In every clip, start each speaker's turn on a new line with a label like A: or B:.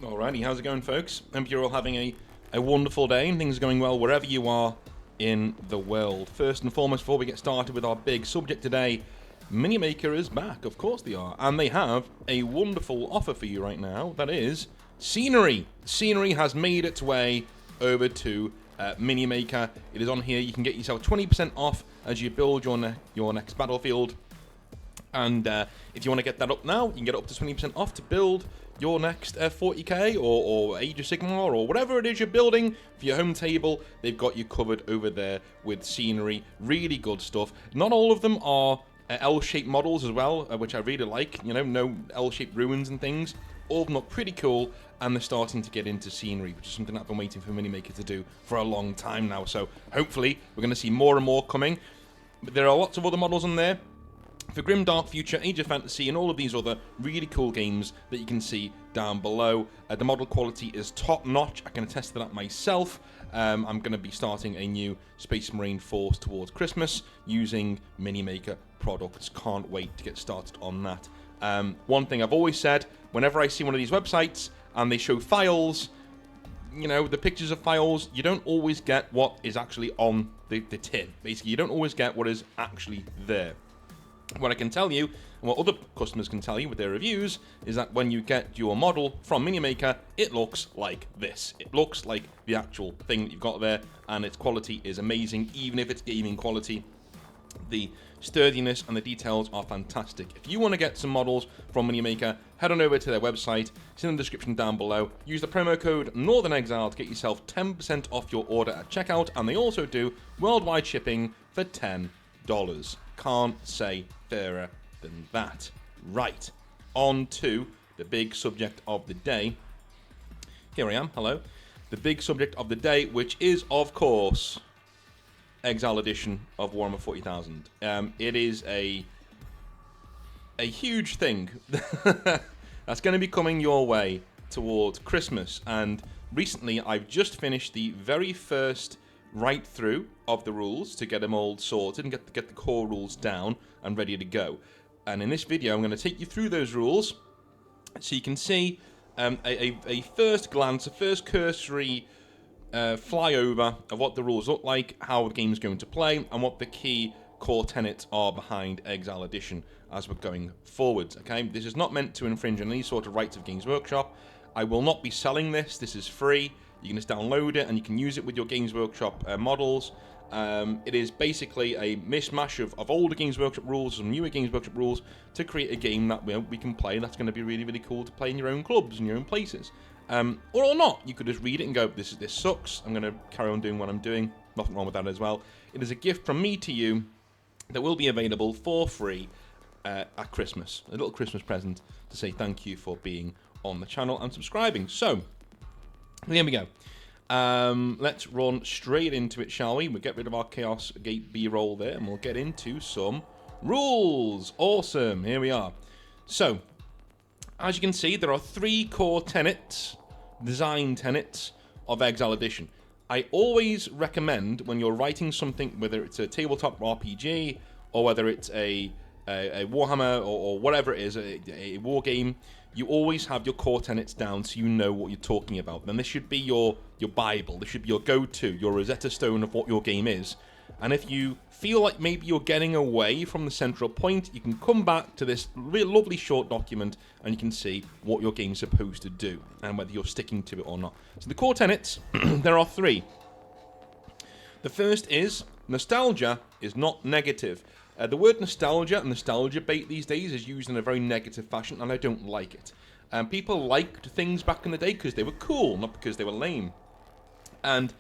A: Alrighty, how's it going, folks? Hope you're all having a wonderful day and things are going well wherever you are in the world. First and foremost, before we get started with our big subject today, Minimaker is back. Of course they are. And they have a wonderful offer for you right now. That is Scenery. Scenery has made its way over to Minimaker. It is on here. You can get yourself 20% off as you build your next battlefield. And if you want to get that up now, you can get up to 20% off to build your next 40k or Age of Sigmar or whatever it is you're building for your home table. They've got you covered over there with Scenery. Really good stuff. Not all of them are L-shaped models as well, which I really like. You know, no L-shaped ruins and things. All of them look pretty cool, and they're starting to get into Scenery, which is something I've been waiting for Minimaker to do for a long time now. So hopefully we're going to see more and more coming. But there are lots of other models on there for Grim Dark Future, Age of Fantasy, and all of these other really cool games that you can see down below. The model quality is top-notch. I can attest to that myself. I'm going to be starting a new Space Marine force towards Christmas using Minimaker products. Can't wait to get started on that. One thing I've always said, whenever I see one of these websites and they show files, you know, the pictures of files, you don't always get what is actually on the tin. Basically, you don't always get what is actually there. What I can tell you, and what other customers can tell you with their reviews, is that when you get your model from Minimaker, it looks like this. It looks like the actual thing that you've got there, and its quality is amazing, even if it's gaming quality. The sturdiness and the details are fantastic. If you want to get some models from Minimaker, head on over to their website. It's in the description down below. Use the promo code Northern Exile to get yourself 10% off your order at checkout, and they also do worldwide shipping for $10. Can't say fairer than that. Right, on to the big subject of the day. Here I am, hello. The big subject of the day, which is, of course, Exile Edition of Warhammer 40,000. It is a huge thing that's going to be coming your way towards Christmas. And recently, I've just finished the very first write through of the rules to get them all sorted and get the core rules down and ready to go. And in this video, I'm going to take you through those rules so you can see a first glance, a first cursory flyover of what the rules look like, how the game's going to play, and what the key core tenets are behind Exile Edition as we're going forwards. Okay, this is not meant to infringe on any sort of rights of Games Workshop. I will not be selling this. This is free. You can just download it and you can use it with your Games Workshop models. It is basically a mishmash of older Games Workshop rules, some newer Games Workshop rules, to create a game that we can play that's going to be really, really cool to play in your own clubs and your own places. Or not. You could just read it and go, this sucks. I'm going to carry on doing what I'm doing. Nothing wrong with that as well. It is a gift from me to you that will be available for free at Christmas. A little Christmas present to say thank you for being on the channel and subscribing. So, here we go. Let's run straight into it, shall we? We'll get rid of our Chaos Gate B-roll there, and we'll get into some rules. Awesome. Here we are. So, as you can see, there are 3 core tenets, design tenets, of Exile Edition. I always recommend when you're writing something, whether it's a tabletop RPG, or whether it's a Warhammer, or whatever it is, a war game, you always have your core tenets down so you know what you're talking about. Then this should be your Bible. This should be your go-to, your Rosetta Stone of what your game is. And if you feel like maybe you're getting away from the central point, you can come back to this really lovely short document and you can see what your game's supposed to do and whether you're sticking to it or not. So the core tenets, there are 3. The first is nostalgia is not negative. The word nostalgia and nostalgia bait these days is used in a very negative fashion, and I don't like it. People liked things back in the day because they were cool, not because they were lame. And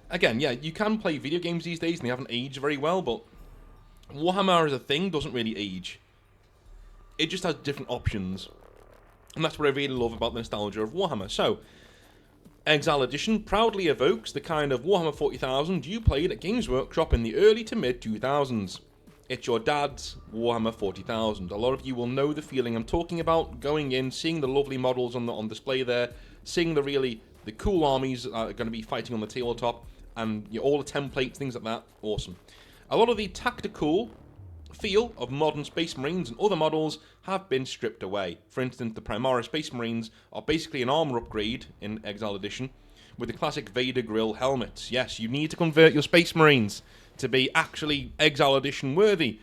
A: again, yeah, you can play video games these days and they haven't aged very well, but Warhammer as a thing doesn't really age. It just has different options. And that's what I really love about the nostalgia of Warhammer. So, Exile Edition proudly evokes the kind of Warhammer 40,000 you played at Games Workshop in the early to mid 2000s. It's your dad's Warhammer 40,000. A lot of you will know the feeling I'm talking about, going in, seeing the lovely models on display there, seeing the cool armies that are going to be fighting on the tabletop, and all the templates, things like that. Awesome. A lot of the tactical feel of modern Space Marines and other models have been stripped away. For instance, the Primaris Space Marines are basically an armor upgrade in Exile Edition with the classic Vader grill helmets. Yes, you need to convert your Space Marines to be actually Exile Edition worthy.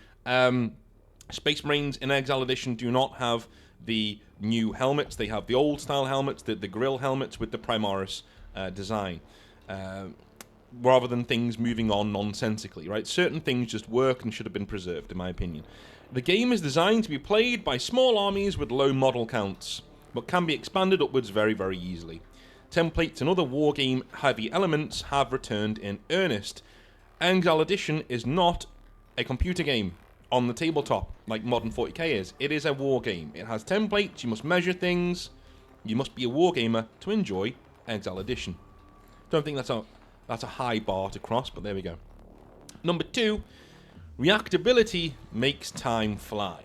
A: Space Marines in Exile Edition do not have the new helmets. They have the old style helmets, the grill helmets with the Primaris design. Rather than things moving on nonsensically, right? Certain things just work and should have been preserved, in my opinion. The game is designed to be played by small armies with low model counts, but can be expanded upwards very, very easily. Templates and other wargame-heavy elements have returned in earnest. Exile Edition is not a computer game on the tabletop like Modern 40k is. It is a wargame. It has templates, you must measure things, you must be a wargamer to enjoy Exile Edition. Don't think that's a high bar to cross, but there we go. Number 2, reactability makes time fly.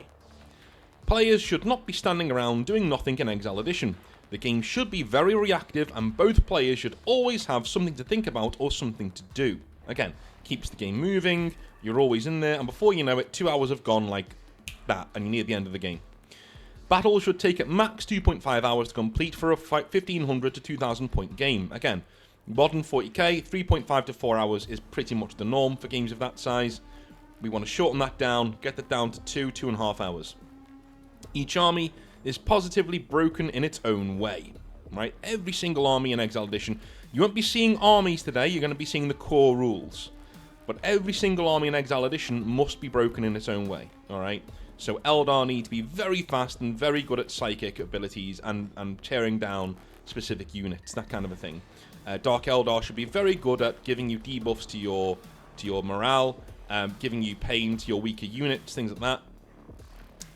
A: Players should not be standing around doing nothing in Exile Edition. The game should be very reactive, and both players should always have something to think about or something to do. Again, keeps the game moving, you're always in there, and before you know it, 2 hours have gone like that, and you're near the end of the game. Battles should take at max 2.5 hours to complete for a 1500 to 2000 point game. Again, Modern 40k, 3.5 to 4 hours is pretty much the norm for games of that size. We want to shorten that down, get that down to 2.5 hours. Each army is positively broken in its own way, right? Every single army in Exile Edition, you won't be seeing armies today, you're going to be seeing the core rules. But every single army in Exile Edition must be broken in its own way, alright? So Eldar need to be very fast and very good at psychic abilities and tearing down specific units, that kind of a thing. Dark Eldar should be very good at giving you debuffs to your morale, giving you pain to your weaker units, things like that.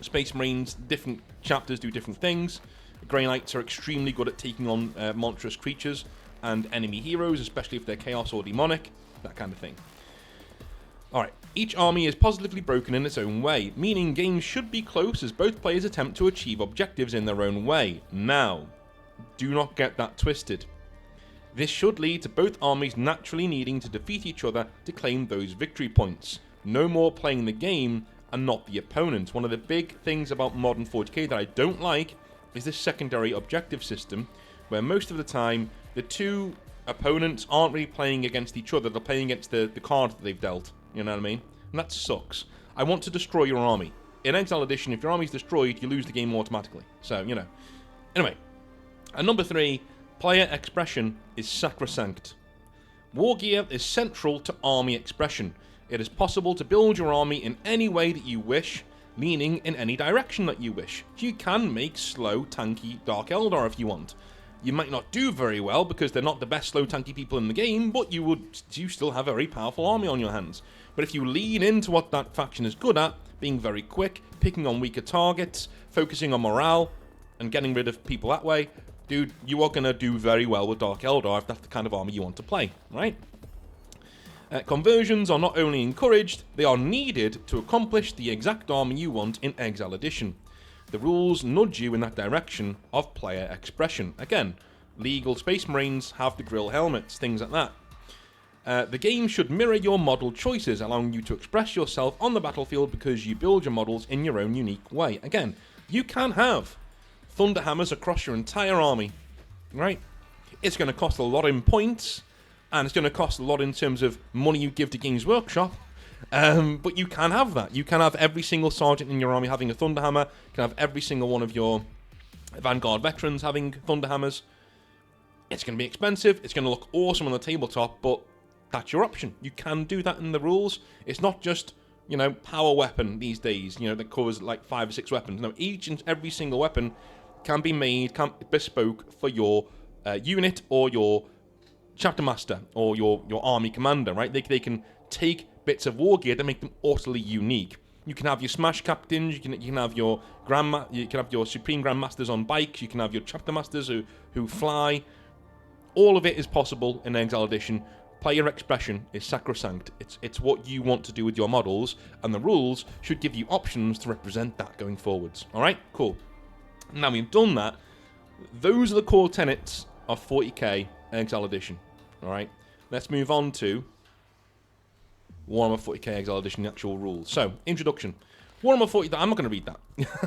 A: Space Marines, different chapters do different things. Grey Knights are extremely good at taking on monstrous creatures and enemy heroes, especially if they're chaos or demonic, that kind of thing. Alright, each army is positively broken in its own way, meaning games should be close as both players attempt to achieve objectives in their own way. Now, do not get that twisted. This should lead to both armies naturally needing to defeat each other to claim those victory points. No more playing the game and not the opponent. One of the big things about Modern 40k that I don't like is this secondary objective system, where most of the time the two opponents aren't really playing against each other, they're playing against the card that they've dealt, you know what I mean? And that sucks. I want to destroy your army. In Exile Edition, if your army's destroyed, you lose the game automatically. So, you know. Anyway, and number 3, player expression is sacrosanct. War gear is central to army expression. It is possible to build your army in any way that you wish, leaning in any direction that you wish. You can make slow, tanky Dark Eldar if you want. You might not do very well because they're not the best slow, tanky people in the game, but you still have a very powerful army on your hands. But if you lean into what that faction is good at, being very quick, picking on weaker targets, focusing on morale, and getting rid of people that way, dude, you are going to do very well with Dark Eldar if that's the kind of army you want to play, right? Conversions are not only encouraged, they are needed to accomplish the exact army you want in Exile Edition. The rules nudge you in that direction of player expression. Again, legal Space Marines have the grill helmets, things like that. The game should mirror your model choices, allowing you to express yourself on the battlefield because you build your models in your own unique way. Again, you can have Thunderhammers across your entire army, right? It's going to cost a lot in points, and it's going to cost a lot in terms of money you give to Games Workshop, but you can have that. You can have every single sergeant in your army having a Thunderhammer, you can have every single one of your Vanguard veterans having Thunderhammers. It's going to be expensive, it's going to look awesome on the tabletop, but that's your option. You can do that in the rules. It's not just, you know, power weapon these days, you know, that covers like 5 or 6 weapons. No, each and every single weapon can be made, bespoke for your unit or your chapter master or your army commander, right? They can take bits of war gear to make them utterly unique. You can have your smash captains, you can have your supreme grandmasters on bikes, you can have your chapter masters who fly. All of it is possible in Exile Edition. Player expression is sacrosanct. It's what you want to do with your models, and the rules should give you options to represent that going forwards. All right, cool. Now we've done that. Those are the core tenets of 40k Exile Edition. All right, let's move on to Warhammer 40k Exile Edition, the actual rules. So, introduction. Warhammer 40, I'm not going to read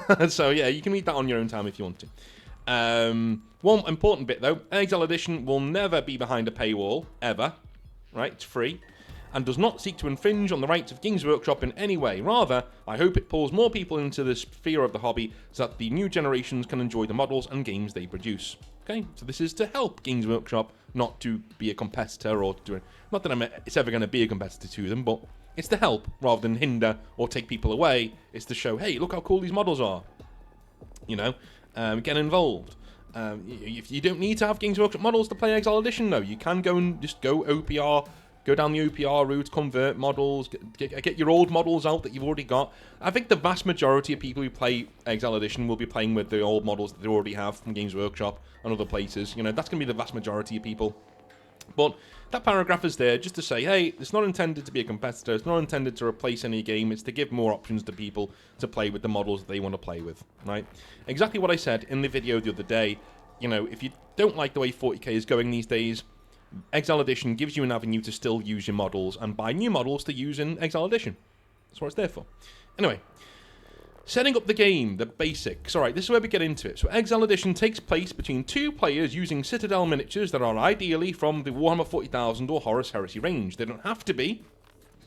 A: that. So, yeah, you can read that on your own time if you want to. One important bit, though. Exile Edition will never be behind a paywall, ever. Right? It's free. And does not seek to infringe on the rights of Games Workshop in any way. Rather, I hope it pulls more people into the sphere of the hobby so that the new generations can enjoy the models and games they produce. Okay, so this is to help Games Workshop, not to be a competitor or to... Not that it's ever going to be a competitor to them, but it's to help rather than hinder or take people away. It's to show, hey, look how cool these models are. You know, get involved. If you don't need to have Games Workshop models to play Exile Edition, no, you can go and just go OPR. Go down the OPR route, convert models, get your old models out that you've already got. I think the vast majority of people who play Exile Edition will be playing with the old models that they already have from Games Workshop and other places. You know, that's going to be the vast majority of people. But that paragraph is there just to say, hey, it's not intended to be a competitor. It's not intended to replace any game. It's to give more options to people to play with the models that they want to play with, right? Exactly what I said in the video the other day. You know, if you don't like the way 40k is going these days, Exile Edition gives you an avenue to still use your models and buy new models to use in Exile Edition. That's what it's there for. Anyway, setting up the game, the basics. Alright, this is where we get into it. So Exile Edition takes place between two players using Citadel miniatures that are ideally from the Warhammer 40,000 or Horus Heresy range. They don't have to be,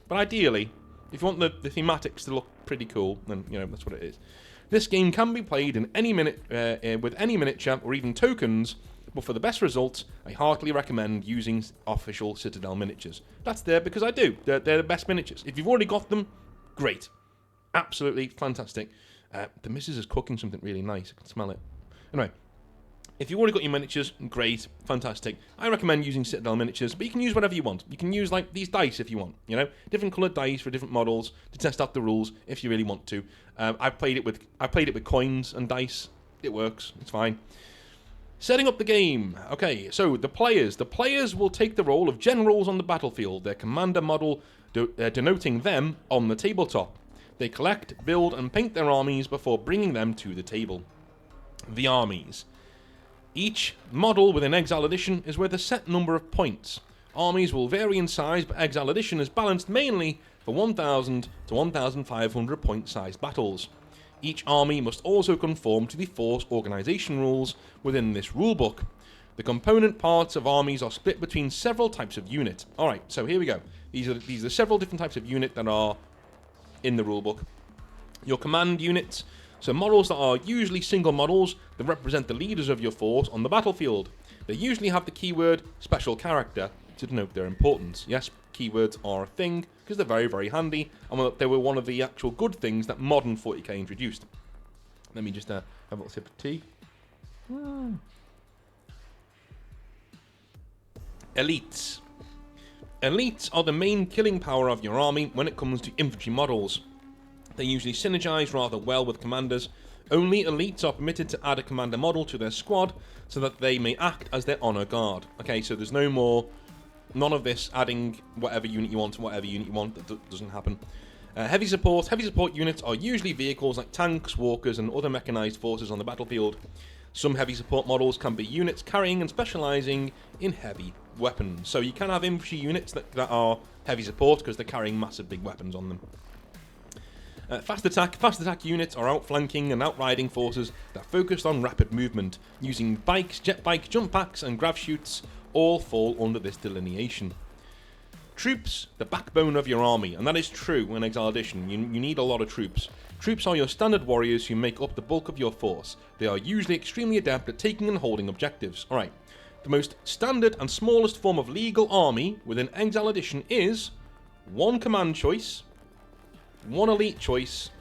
A: but ideally, if you want the thematics to look pretty cool, then, you know, that's what it is. This game can be played in any with any miniature or even tokens, but for the best results, I heartily recommend using official Citadel miniatures. That's there because I do. They're the best miniatures. If you've already got them, great. Absolutely fantastic. The missus is cooking something really nice. I can smell it. Anyway, if you've already got your miniatures, great, fantastic. I recommend using Citadel miniatures, but you can use whatever you want. You can use, like, these dice if you want, you know? Different coloured dice for different models to test out the rules if you really want to. I've played it with coins and dice. It works. It's fine. Setting up the game. Okay, so the players. The players will take the role of generals on the battlefield, their commander model denoting them on the tabletop. They collect, build, and paint their armies before bringing them to the table. The armies. Each model within Exile Edition is worth a set number of points. Armies will vary in size, but Exile Edition is balanced mainly for 1,000 to 1,500 point-sized battles. Each army must also conform to the force organization rules within this rulebook. The component parts of armies are split between several types of unit. Alright, so here we go. These are several different types of unit that are in the rulebook. Your command units, so models that are usually single models that represent the leaders of your force on the battlefield. They usually have the keyword special character to denote their importance. Yes, keywords are a thing because they're very, very handy, and they were one of the actual good things that modern 40k introduced. Let me just have a little sip of tea. Elites. Elites are the main killing power of your army when it comes to infantry models. They usually synergize rather well with commanders. Only elites are permitted to add a commander model to their squad so that they may act as their honor guard. Okay, so there's none of this adding whatever unit you want to whatever unit you want. That doesn't happen. Heavy support units are usually vehicles like tanks, walkers, and other mechanized forces on the battlefield. Some heavy support models can be units carrying and specializing in heavy weapons. So you can have infantry units that are heavy support because they're carrying massive big weapons on them. Fast attack units are outflanking and outriding forces that focus on rapid movement. Using bikes, jet bikes, jump packs, and grav chutes all fall under this delineation. Troops, the backbone of your army, and that is true in Exile Edition. You need a lot of troops. Troops are your standard warriors who make up the bulk of your force. They are usually extremely adept at taking and holding objectives. Alright, the most standard and smallest form of legal army within Exile Edition is one command choice, one elite choice,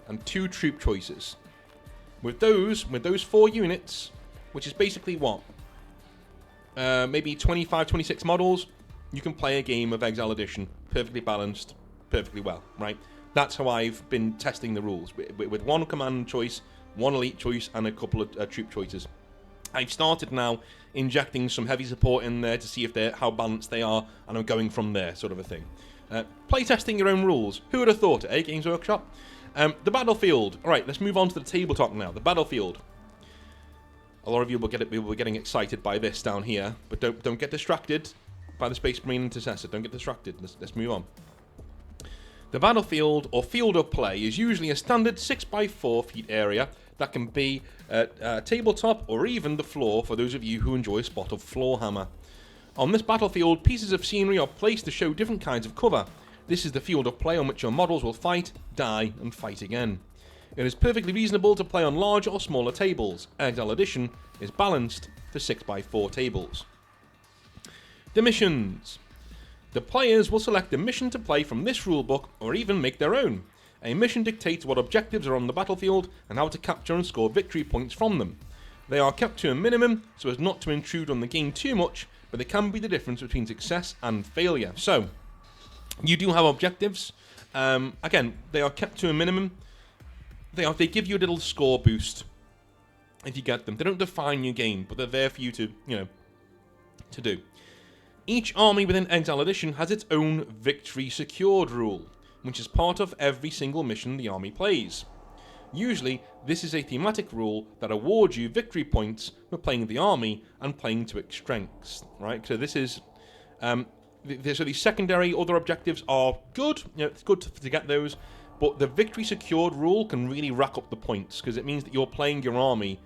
A: and 2 troop choices. With those 4 units, which is basically what? Maybe 25, 26 models, you can play a game of Exile Edition perfectly balanced, perfectly well, right? That's how I've been testing the rules, with one command choice, one elite choice, and a couple of troop choices. I've started now injecting some heavy support in there to see how balanced they are, and I'm going from there, sort of a thing. Playtesting your own rules. Who would have thought it, eh, Games Workshop? The battlefield. Alright, let's move on to the tabletop now. The battlefield. A lot of you will be getting excited by this down here, but don't get distracted by the Space Marine Intercessor. Don't get distracted. Let's move on. The battlefield or field of play is usually a standard 6x4 feet area that can be a tabletop or even the floor for those of you who enjoy a spot of Floorhammer. On this battlefield, pieces of scenery are placed to show different kinds of cover. This is the field of play on which your models will fight, die, and fight again. It is perfectly reasonable to play on larger or smaller tables. Exile Edition is balanced to 6x4 tables. The missions. The players will select a mission to play from this rulebook or even make their own. A mission dictates what objectives are on the battlefield and how to capture and score victory points from them. They are kept to a minimum so as not to intrude on the game too much, but they can be the difference between success and failure. So, you do have objectives. Again, they are kept to a minimum. They give you a little score boost if you get them. They don't define your game, but they're there for you to, to do. Each army within Exile Edition has its own victory secured rule, which is part of every single mission the army plays. Usually, this is a thematic rule that awards you victory points for playing the army and playing to its strengths, right? So this is, so these secondary other objectives are good. It's good to get those, but the victory secured rule can really rack up the points because it means that you're playing your army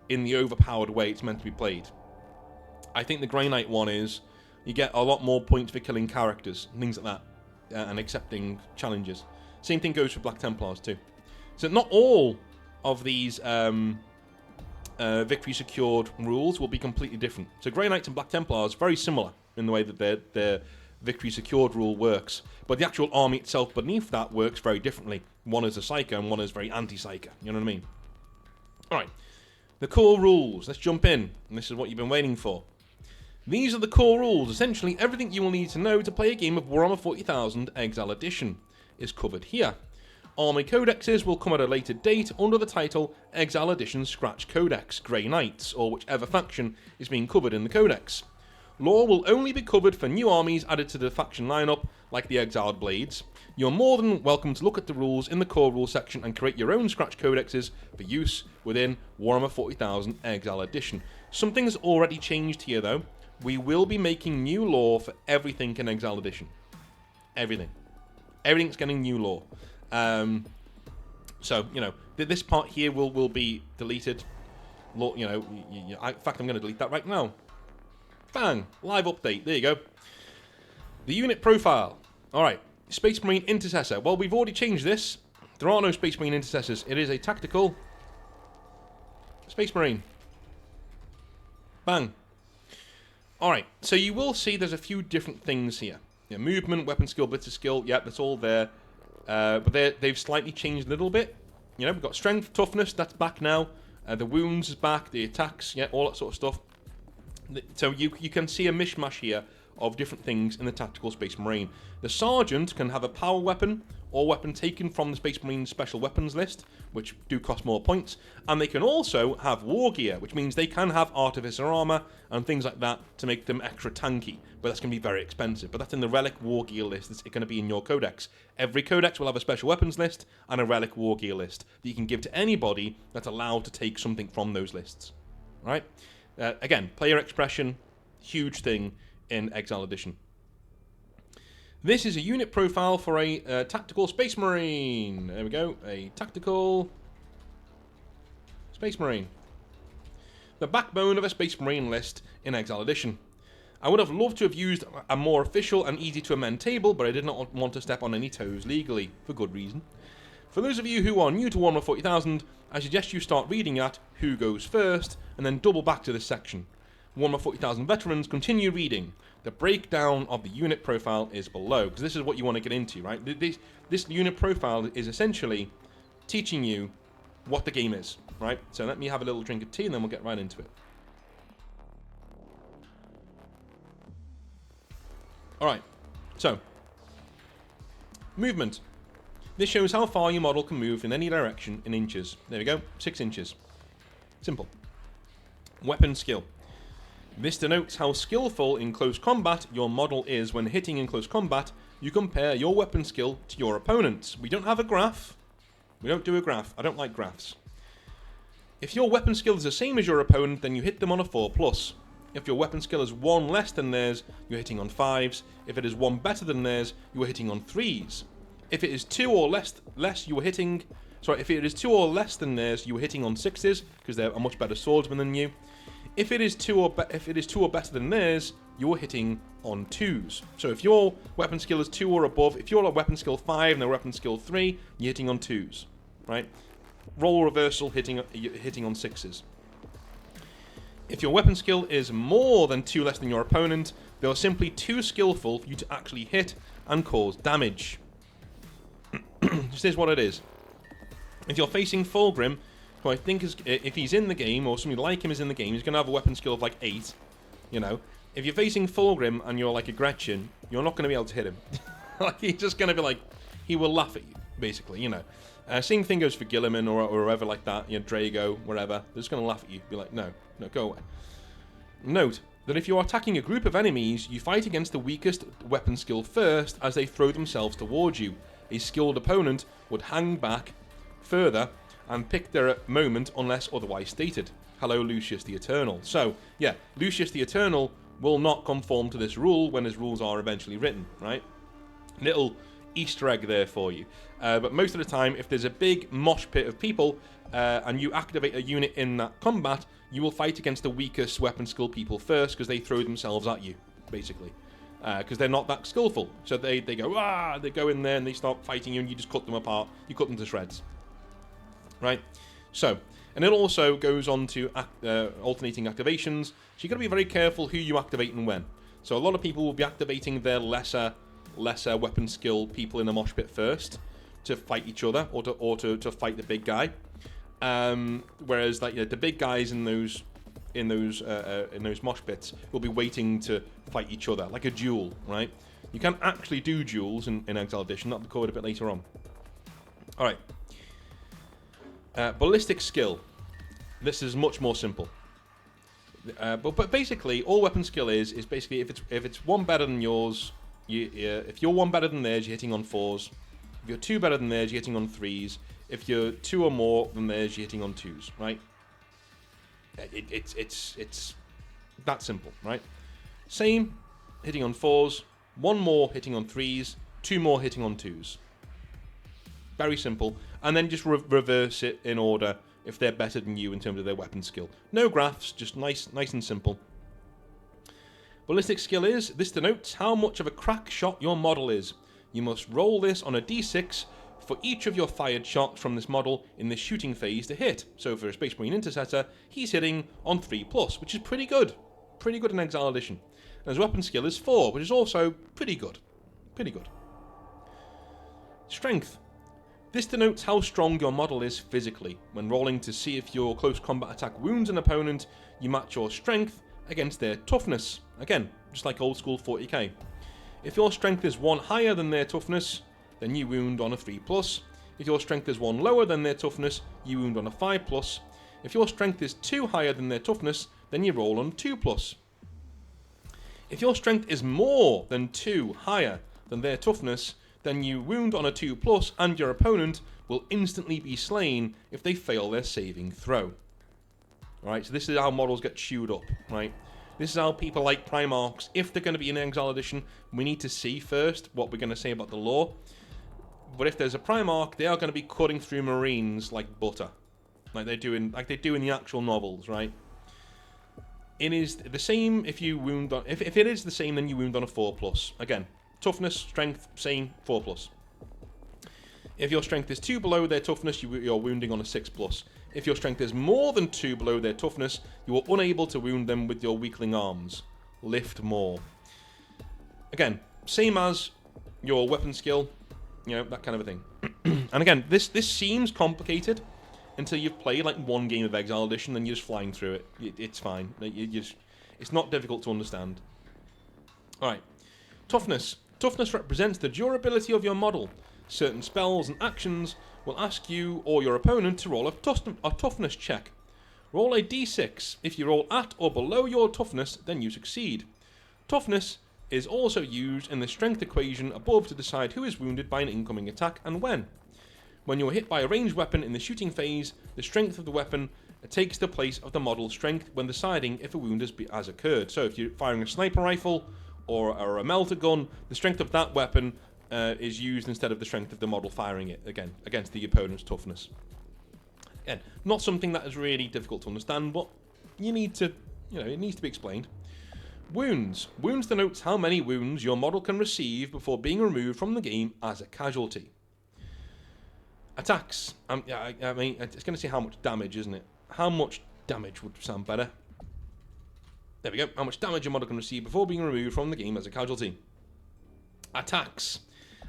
A: in the overpowered way it's meant to be played. I think the Grey Knight one is you get a lot more points for killing characters and things like that, and accepting challenges. Same thing goes for Black Templars too. So not all of these victory secured rules will be completely different. So Grey Knights and Black Templars very similar in the way that their victory secured rule works, but the actual army itself beneath that works very differently. One is a Psyker and one is very anti-Psyker. You know what I mean? Alright, the core rules. Let's jump in, and this is what you've been waiting for. These are the core rules. Essentially, everything you will need to know to play a game of Warhammer 40,000 Exile Edition is covered here. Army codexes will come at a later date under the title Exile Edition Scratch Codex Grey Knights, or whichever faction is being covered in the codex. Lore will only be covered for new armies added to the faction lineup, like the Exiled Blades. You're more than welcome to look at the rules in the core rules section and create your own Scratch codexes for use within Warhammer 40,000 Exile Edition. Something's already changed here though. We will be making new lore for everything in Exile Edition. Everything. Everything's getting new lore. So, this part here will be deleted. In fact, I'm going to delete that right now. Bang! Live update. There you go. The unit profile. Alright. Space Marine Intercessor. Well, we've already changed this. There are no Space Marine Intercessors. It is a tactical Space Marine. Bang. Alright, so you will see there's a few different things here. Movement, weapon skill, blitzer skill, that's all there. But they've slightly changed a little bit. We've got strength, toughness, that's back now. The wounds is back, the attacks, all that sort of stuff. So you can see a mishmash here of different things in the tactical Space Marine. The Sergeant can have a power weapon or weapon taken from the Space Marine special weapons list, which do cost more points, and they can also have war gear, which means they can have artificer armor and things like that to make them extra tanky, but that's going to be very expensive. But that's in the relic war gear list that's going to be in your codex. Every codex will have a special weapons list and a relic war gear list that you can give to anybody that's allowed to take something from those lists. Right? Again, player expression, huge thing in Exile Edition. This is a unit profile for a tactical Space Marine. There we go, a tactical Space Marine. The backbone of a Space Marine list in Exile Edition. I would have loved to have used a more official and easy to amend table, but I did not want to step on any toes legally, for good reason. For those of you who are new to Warhammer 40,000, I suggest you start reading at Who Goes First, and then double back to this section. Warhammer 40,000 veterans, continue reading. The breakdown of the unit profile is below, because this is what you want to get into, right? This unit profile is essentially teaching you what the game is, right? So let me have a little drink of tea, and then we'll get right into it. Alright, so, movement. This shows how far your model can move in any direction in inches. There we go, 6 inches. Simple. Weapon skill. This denotes how skillful in close combat your model is when hitting in close combat. You compare your weapon skill to your opponent's. We don't have a graph. We don't do a graph. I don't like graphs. If your weapon skill is the same as your opponent, then you hit them on a 4+. If your weapon skill is 1 less than theirs, you're hitting on 5s. If it is 1 better than theirs, you are hitting on 3s. If it is 2 or less, you are hitting. Sorry, if it is 2 or less than theirs, you are hitting on 6s because they're a much better swordsman than you. If it is 2 or better than theirs, you're hitting on 2s. So if your weapon skill is 2 or above, if you're a weapon skill 5 and a weapon skill 3, you're hitting on 2s, right? Roll reversal, hitting on 6s. If your weapon skill is more than 2 less than your opponent, they are simply too skillful for you to actually hit and cause damage. This is what it is. If you're facing Fulgrim, who I think is, if he's in the game, or somebody like him is in the game, he's going to have a weapon skill of like 8, you know. If you're facing Fulgrim and you're like a Gretchen, you're not going to be able to hit him. Like, he's just going to be like, he will laugh at you, basically, you know. Same thing goes for Gilliman or whoever like that, you know, Drago, wherever. They're just going to laugh at you, be like, no, go away. Note that if you are attacking a group of enemies, you fight against the weakest weapon skill first as they throw themselves towards you. A skilled opponent would hang back further and pick their moment unless otherwise stated. Hello, Lucius the Eternal. So, yeah, Lucius the Eternal will not conform to this rule when his rules are eventually written, right? Little Easter egg there for you. But most of the time, if there's a big mosh pit of people and you activate a unit in that combat, you will fight against the weakest weapon skill people first because they throw themselves at you, basically. Because they're not that skillful. So they go, they go in there and they start fighting you and you just cut them apart. You cut them to shreds. Right? So, and it also goes on to alternating activations. So you've got to be very careful who you activate and when. So a lot of people will be activating their lesser weapon skill people in a mosh pit first to fight each other or to fight the big guy. Whereas like the big guys in those mosh pits will be waiting to fight each other, like a duel, right? You can actually do duels in Exile Edition. That'll be covered a bit later on. All right. Ballistic skill. This is much more simple. But basically, all weapon skill is basically if it's one better than yours, if you're one better than theirs, you're hitting on 4s. If you're 2 better than theirs, you're hitting on 3s. If you're 2 or more than theirs, you're hitting on 2s, right? It's that simple, right? Same, hitting on 4s, 1 more hitting on 3s, 2 more hitting on 2s. Very simple. And then just reverse it in order if they're better than you in terms of their weapon skill. No graphs, just nice and simple. Ballistic skill is, this denotes how much of a crack shot your model is. You must roll this on a d6 for each of your fired shots from this model in the shooting phase to hit. So for a Space Marine Interceptor, he's hitting on 3+, which is pretty good. Pretty good in Exile Edition. And his weapon skill is 4, which is also pretty good. Pretty good. Strength. This denotes how strong your model is physically. When rolling to see if your close combat attack wounds an opponent, you match your strength against their toughness. Again, just like old school 40k. If your strength is 1 higher than their toughness, then you wound on a 3+. If your strength is 1 lower than their toughness, you wound on a 5+. If your strength is 2 higher than their toughness, then you roll on 2+. If your strength is more than 2 higher than their toughness, then you wound on a 2+, and your opponent will instantly be slain if they fail their saving throw. Alright, so this is how models get chewed up, right? This is how people like Primarchs, if they're going to be in Exile Edition, we need to see first what we're going to say about the lore. But if there's a Primarch, they are going to be cutting through Marines like butter. Like they do in the actual novels, right? It is the same if you wound on... If it is the same, then you wound on a 4+. Again, toughness, strength, same, 4+. If your strength is 2 below their toughness, you're wounding on a 6+. If your strength is more than 2 below their toughness, you are unable to wound them with your weakling arms. Lift more. Again, same as your weapon skill, you know, that kind of a thing. And again, this seems complicated until you've played like one game of Exile Edition and you're just flying through it. It's fine. It's not difficult to understand. Alright. Toughness. Toughness represents the durability of your model. Certain spells and actions will ask you or your opponent to roll a toughness check. Roll a d6. If you roll at or below your toughness, then you succeed. Toughness is also used in the strength equation above to decide who is wounded by an incoming attack and when. When you are hit by a ranged weapon in the shooting phase, the strength of the weapon takes the place of the model's strength when deciding if a wound has occurred. So if you're firing a sniper rifle or a melter gun, the strength of that weapon is used instead of the strength of the model firing it, again, against the opponent's toughness. Again, not something that is really difficult to understand, but you need to, it needs to be explained. Wounds. Wounds denotes how many wounds your model can receive before being removed from the game as a casualty. Attacks. I mean, it's going to say how much damage, isn't it? How much damage would sound better. There we go. How much damage your model can receive before being removed from the game as a casualty. Attacks.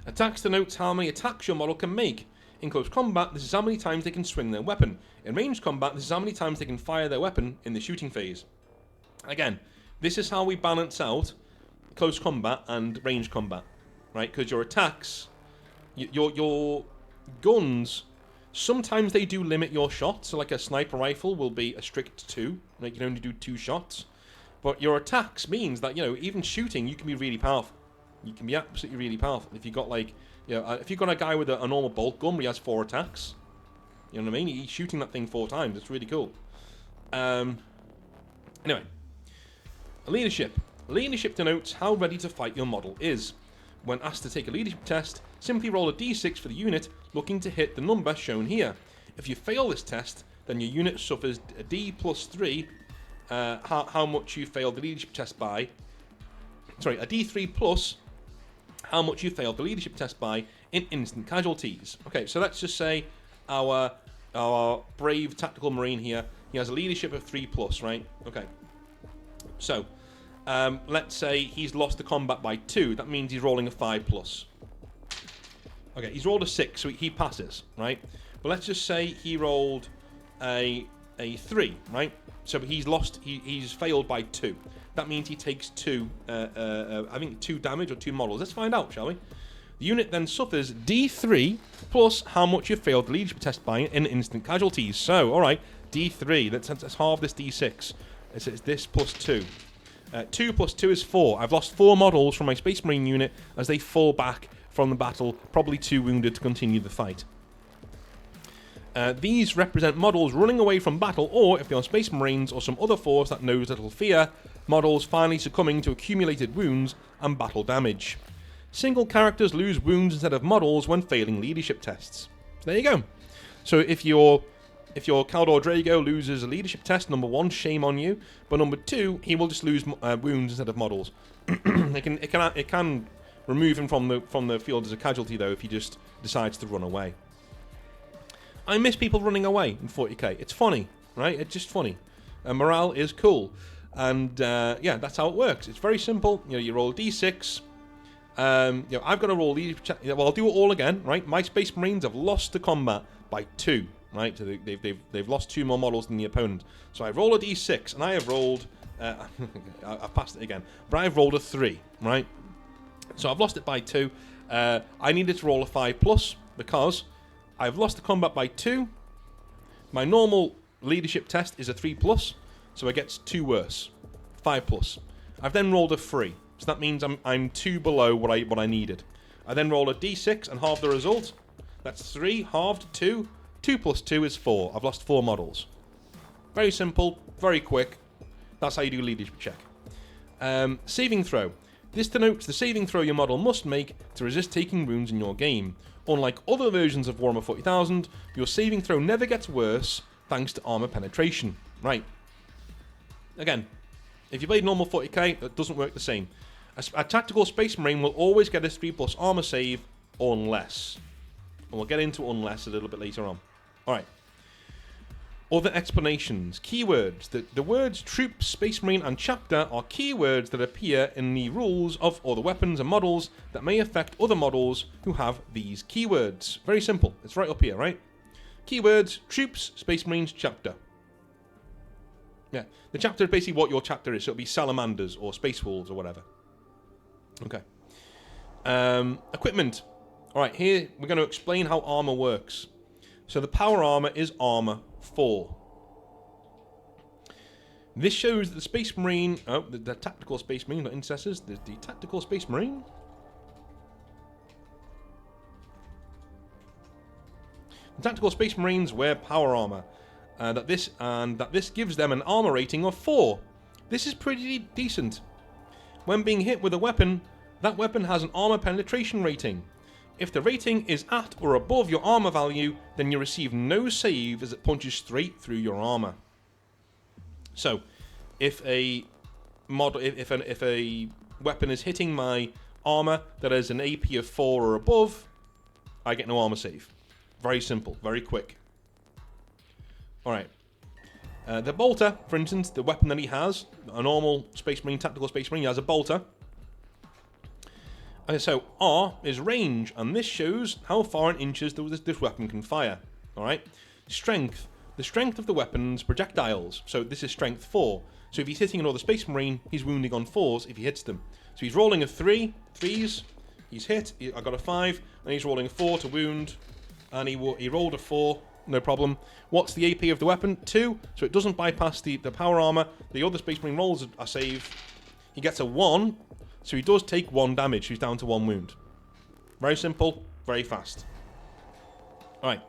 A: Attacks denotes how many attacks your model can make. In close combat, this is how many times they can swing their weapon. In ranged combat, this is how many times they can fire their weapon in the shooting phase. Again, this is how we balance out close combat and ranged combat, right? Because your attacks, your guns, sometimes they do limit your shots. So like a sniper rifle will be a strict 2. Like you can only do 2 shots. But your attacks means that, even shooting, you can be really powerful. You can be absolutely really powerful. If you got if you've got a guy with a normal bolt gun where he has 4 attacks, you know what I mean? He's shooting that thing 4 times. It's really cool. Anyway. Leadership. Leadership denotes how ready to fight your model is. When asked to take a leadership test, simply roll a d6 for the unit looking to hit the number shown here. If you fail this test, then your unit suffers a d plus 3, how much you failed the leadership test by. Sorry, a d3 plus how much you failed the leadership test by in instant casualties. Okay, so let's just say our brave tactical marine here, he has a leadership of 3 plus, right? Okay. So, let's say he's lost the combat by 2. That means he's rolling a 5 plus. Okay, he's rolled a 6, so he passes, right? But let's just say he rolled a 3, right? So he's failed by 2. That means he takes 2 damage or 2 models. Let's find out, shall we? The unit then suffers D3 plus how much you failed the leadership test by in instant casualties. So, alright, D3. Let's halve this D6. It's this plus 2. 2 plus 2 is 4. I've lost 4 models from my Space Marine unit as they fall back from the battle, probably too wounded to continue the fight. These represent models running away from battle, or if they are Space Marines or some other force that knows little fear, models finally succumbing to accumulated wounds and battle damage. Single characters lose wounds instead of models when failing leadership tests. So there you go. So if your Caldor Drago loses a leadership test, number 1, shame on you. But number 2, he will just lose wounds instead of models. it can remove him from the field as a casualty though if he just decides to run away. I miss people running away in 40k. It's funny, right? It's just funny. Morale is cool, and yeah, that's how it works. It's very simple. You roll a d6. I've got to roll leadership. Well, I'll do it all again, right? My Space Marines have lost the combat by 2. Right, so they've lost 2 more models than the opponent. So I roll a d6, and I have rolled. I've passed it again, but I've rolled a 3. Right, so I've lost it by 2. I needed to roll a 5 plus because I've lost the combat by 2. My normal leadership test is a 3 plus, so it gets 2 worse. 5 plus. I've then rolled a 3, so that means I'm 2 below what I needed. I then roll a d6 and halve the result. That's 3 halved 2. 2 plus 2 is 4. I've lost 4 models. Very simple, very quick. That's how you do a leadership check. Saving throw. This denotes the saving throw your model must make to resist taking wounds in your game. Unlike other versions of Warhammer 40,000, your saving throw never gets worse thanks to armor penetration. Right. Again, if you played normal 40k, that doesn't work the same. A tactical Space Marine will always get a 3 plus armor save unless. And we'll get into unless a little bit later on. Alright. Other explanations. Keywords. The words troop, Space Marine, and chapter are keywords that appear in the rules of other weapons and models that may affect other models who have these keywords. Very simple. It's right up here, right? Keywords, troops, Space Marines, chapter. Yeah. The chapter is basically what your chapter is. So it'll be salamanders or space wolves or whatever. Okay. Equipment. Alright, here we're going to explain how armor works. So the power armor is armor 4. This shows that the Space Marine... Oh, the tactical Space Marine, not intercessors. The tactical Space Marine. The tactical Space Marines wear power armor. That this gives them an armor rating of 4. This is pretty decent. When being hit with a weapon That weapon has an armor penetration rating. If the rating is at or above your armor value, then you receive no save as it punches straight through your armor. So, if a weapon is hitting my armor that has an AP of 4 or above, I get no armor save. Very simple, very quick. Alright. The bolter, for instance, the weapon that he has, a normal Space Marine, tactical Space Marine, he has a bolter. Okay, so R is range, and this shows how far in inches this weapon can fire. Alright. Strength. The strength of the weapon's projectiles. So this is strength 4. So if he's hitting another Space Marine, he's wounding on 4s if he hits them. So he's rolling a 3, 3s, he's hit, I got a 5, and he's rolling a 4 to wound, and he rolled a 4, no problem. What's the AP of the weapon? 2, so it doesn't bypass the power armor. The other Space Marine rolls a save. He gets a 1, so he does take 1 damage, so he's down to 1 wound. Very simple, very fast. Alright.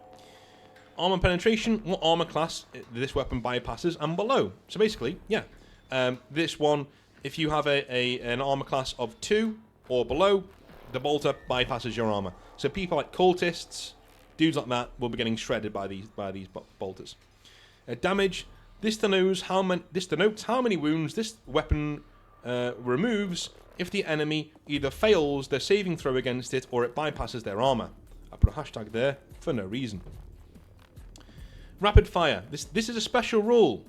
A: Armor penetration, what armor class this weapon bypasses and below. So basically, yeah. This one, if you have an armor class of 2 or below, the bolter bypasses your armor. So people like cultists, dudes like that, will be getting shredded by these bolters. Damage, this denotes how many wounds this weapon removes if the enemy either fails their saving throw against it or it bypasses their armor. I put a hashtag there for no reason. Rapid fire. This is a special rule.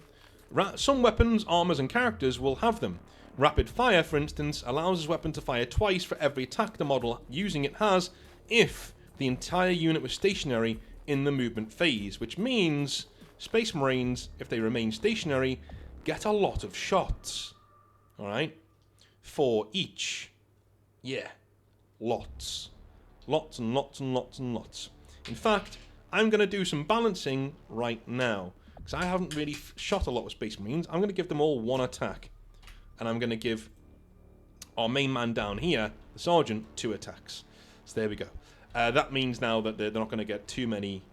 A: Some weapons, armors, and characters will have them. Rapid fire, for instance, allows his weapon to fire twice for every attack the model using it has if the entire unit was stationary in the movement phase, which means Space Marines, if they remain stationary, get a lot of shots. Alright? 4 each. Yeah. Lots. Lots and lots and lots and lots. In fact, I'm going to do some balancing right now, because I haven't really shot a lot of Space Marines. I'm going to give them all 1 attack, and I'm going to give our main man down here, the Sergeant, 2 attacks. So there we go. That means now that they're not going to get too many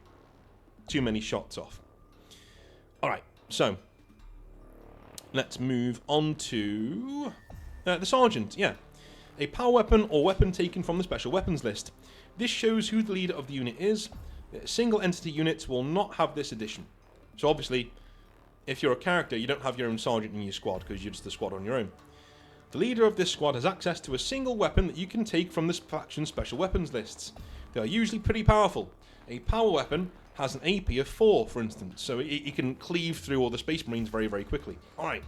A: shots off. Alright, so let's move on to the Sergeant, yeah. A power weapon or weapon taken from the special weapons list. This shows who the leader of the unit is. Single entity units will not have this addition. So obviously, if you're a character, you don't have your own sergeant in your squad because you're just a squad on your own. The leader of this squad has access to a single weapon that you can take from this faction's special weapons lists. They are usually pretty powerful. A power weapon has an AP of 4, for instance, so it can cleave through all the Space Marines very, very quickly. Alright.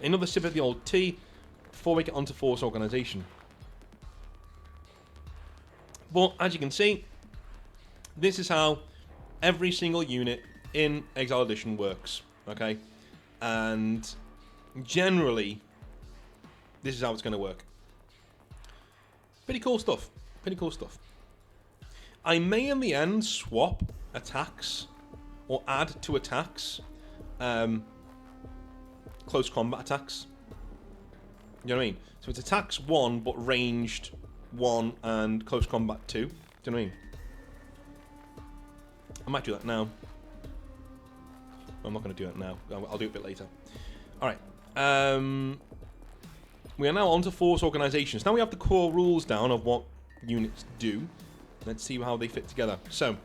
A: Another sip of the old tea before we get onto force organisation. But, as you can see, this is how every single unit in Exile Edition works, okay? And generally, this is how it's going to work. Pretty cool stuff. Pretty cool stuff. I may in the end swap attacks or add to attacks close combat attacks. You know what I mean? So it's attacks 1 but ranged 1 and close combat 2. Do you know what I mean? I might do that now. I'm not going to do that now. I'll do it a bit later. Alright. We are now on to force organizations. Now we have the core rules down of what units do. Let's see how they fit together. So,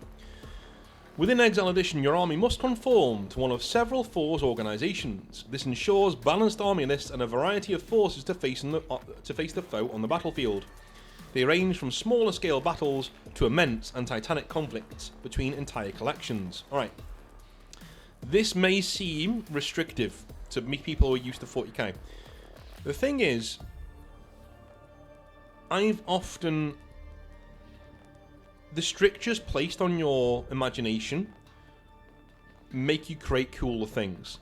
A: within Exile Edition, your army must conform to one of several force organizations. This ensures balanced army lists and a variety of forces to face the foe on the battlefield. They range from smaller scale battles to immense and titanic conflicts between entire collections. Alright. This may seem restrictive to people who are used to 40k. The thing is, the strictures placed on your imagination make you create cooler things.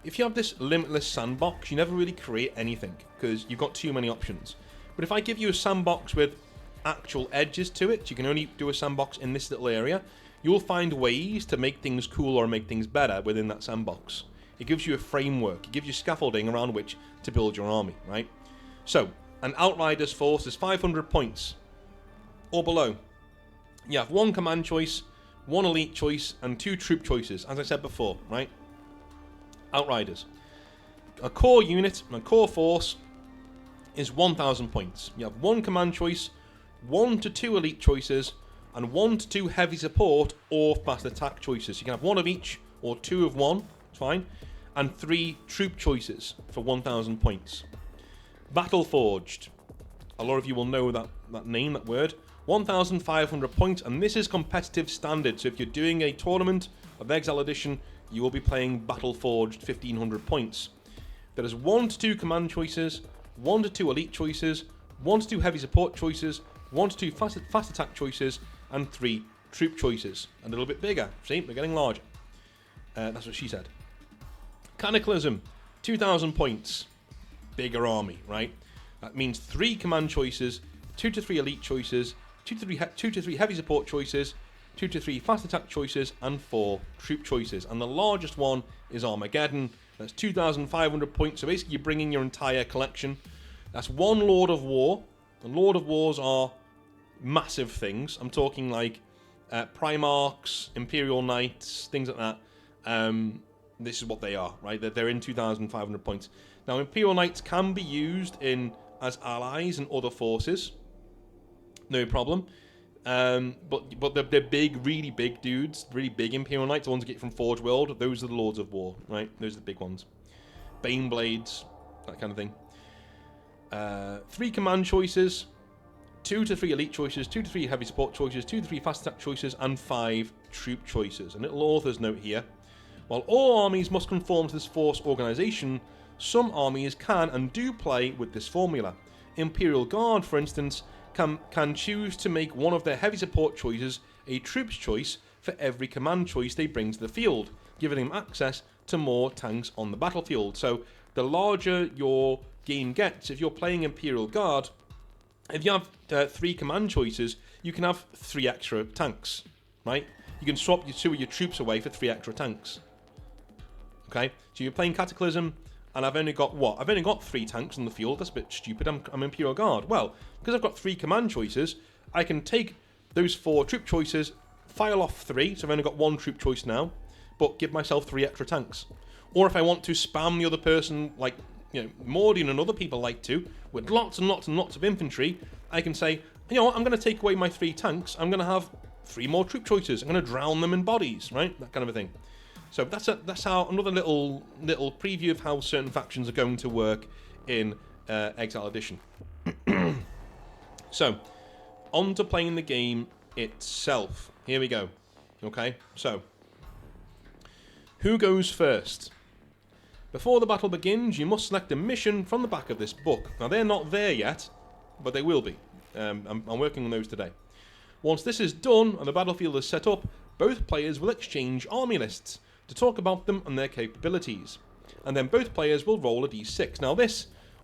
A: If you have this limitless sandbox, you never really create anything because you've got too many options. But if I give you a sandbox with actual edges to it, you can only do a sandbox in this little area, you'll find ways to make things cooler or make things better within that sandbox. It gives you a framework, it gives you scaffolding around which to build your army, right? So, an Outrider's force is 500 points or below. You have 1 command choice, 1 elite choice, and 2 troop choices, as I said before, right? Outriders. A core unit, a core force, is 1,000 points. You have 1 command choice, 1 to 2 elite choices, and 1 to 2 heavy support or fast attack choices. You can have 1 of each or 2 of one, it's fine, and 3 troop choices for 1,000 points. Battle Forged. A lot of you will know that name, that word. 1,500 points, and this is competitive standard. So if you're doing a tournament of Exile Edition, you will be playing Battle Forged 1,500 points. There is 1 to 2 command choices, 1 to 2 elite choices, 1 to 2 heavy support choices, 1 to 2 fast attack choices, and 3 troop choices. A little bit bigger. See, they're getting larger. That's what she said. Cataclysm, 2,000 points. Bigger army, right? That means 3 command choices, 2 to 3 elite choices, 2 to 3 heavy support choices, 2 to 3 fast attack choices, and 4 troop choices. And the largest one is Armageddon. That's 2,500 points. So basically, you're bringing your entire collection. That's 1 Lord of War. And Lord of Wars are massive things. I'm talking like Primarchs, Imperial Knights, things like that. This is what they are, right? They're in 2,500 points. Now, Imperial Knights can be used as allies in other forces. No problem. But they're big, really big dudes. Really big Imperial Knights. The ones you get from Forge World. Those are the Lords of War, right? Those are the big ones. Bane Blades, that kind of thing. 3 command choices. 2 to 3 elite choices. 2 to 3 heavy support choices. 2 to 3 fast attack choices. And 5 troop choices. A little author's note here. While all armies must conform to this force organisation, some armies can and do play with this formula. Imperial Guard, for instance, can choose to make one of their heavy support choices a troops choice for every command choice they bring to the field, giving them access to more tanks on the battlefield. So the larger your game gets, if you're playing Imperial Guard, if you have 3 command choices, you can have 3 extra tanks, right? You can swap your 2 of your troops away for 3 extra tanks. Okay, so you're playing Cataclysm, and I've only got what? I've only got 3 tanks on the field. That's a bit stupid. I'm Imperial Guard. Well, because I've got 3 command choices, I can take those 4 troop choices, file off 3, so I've only got 1 troop choice now, but give myself 3 extra tanks. Or if I want to spam the other person, like, you know, Mordian and other people like to, with lots and lots and lots of infantry, I can say, you know what, I'm going to take away my 3 tanks, I'm going to have 3 more troop choices, I'm going to drown them in bodies, right? That kind of a thing. So that's how another little preview of how certain factions are going to work in Exile Edition. So, on to playing the game itself. Here we go. Okay, so who goes first? Before the battle begins, you must select a mission from the back of this book. Now, they're not there yet, but they will be. I'm working on those today. Once this is done and the battlefield is set up, both players will exchange army lists to talk about them and their capabilities. And then both players will roll a d6. Now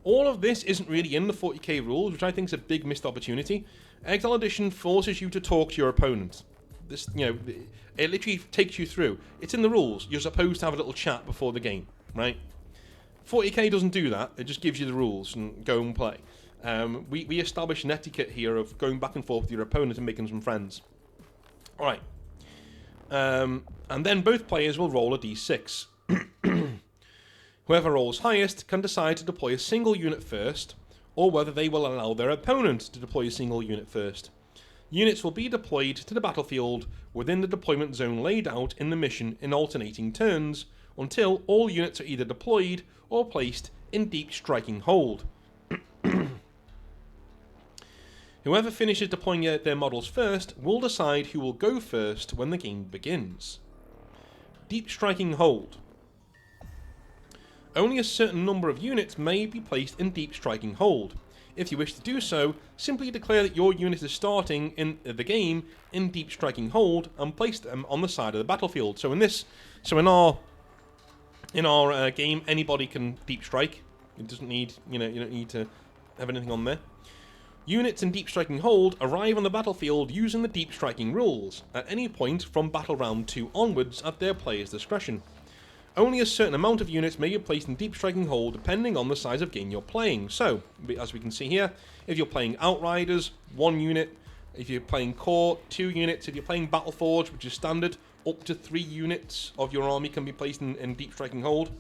A: all of this isn't really in the 40k rules, which I think is a big missed opportunity. Exile Edition forces you to talk to your opponent. This, you know, it literally takes you through. It's in the rules. You're supposed to have a little chat before the game, right? 40k doesn't do that. It just gives you the rules and go and play. We establish an etiquette here of going back and forth with your opponent and making some friends. Alright. And then both players will roll a d6. Whoever rolls highest can decide to deploy a single unit first, or whether they will allow their opponent to deploy a single unit first. Units will be deployed to the battlefield within the deployment zone laid out in the mission in alternating turns, until all units are either deployed or placed in deep striking hold. Whoever finishes deploying their models first will decide who will go first when the game begins. Deep striking hold. Only a certain number of units may be placed in deep striking hold. If you wish to do so, simply declare that your unit is starting in the game in deep striking hold and place them on the side of the battlefield. So in our game, anybody can deep strike. It doesn't need, you don't need to have anything on there. Units in deep striking hold arrive on the battlefield using the deep striking rules at any point from battle round 2 onwards at their player's discretion. Only a certain amount of units may be placed in deep striking hold depending on the size of game you're playing. So, as we can see here, if you're playing Outriders, 1 unit. If you're playing Core, 2 units. If you're playing Battleforge, which is standard, up to 3 units of your army can be placed in deep striking hold.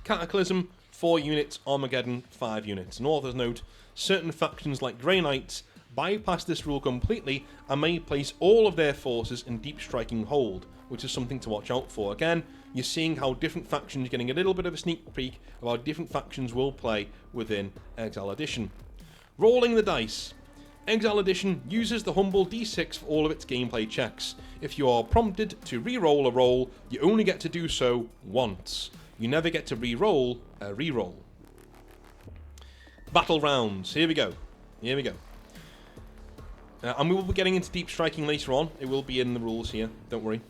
A: Cataclysm, 4 units, Armageddon 5 units. An author's note, certain factions like Grey Knights bypass this rule completely and may place all of their forces in deep striking hold, which is something to watch out for. Again, you're seeing how different factions, getting a little bit of a sneak peek of how different factions will play within Exile Edition. Rolling the dice. Exile Edition uses the humble d6 for all of its gameplay checks. If you are prompted to re-roll a roll, you only get to do so once. You never get to re-roll a re-roll. Battle rounds. Here we go. Here we go. And we will be getting into deep striking later on. It will be in the rules here, don't worry.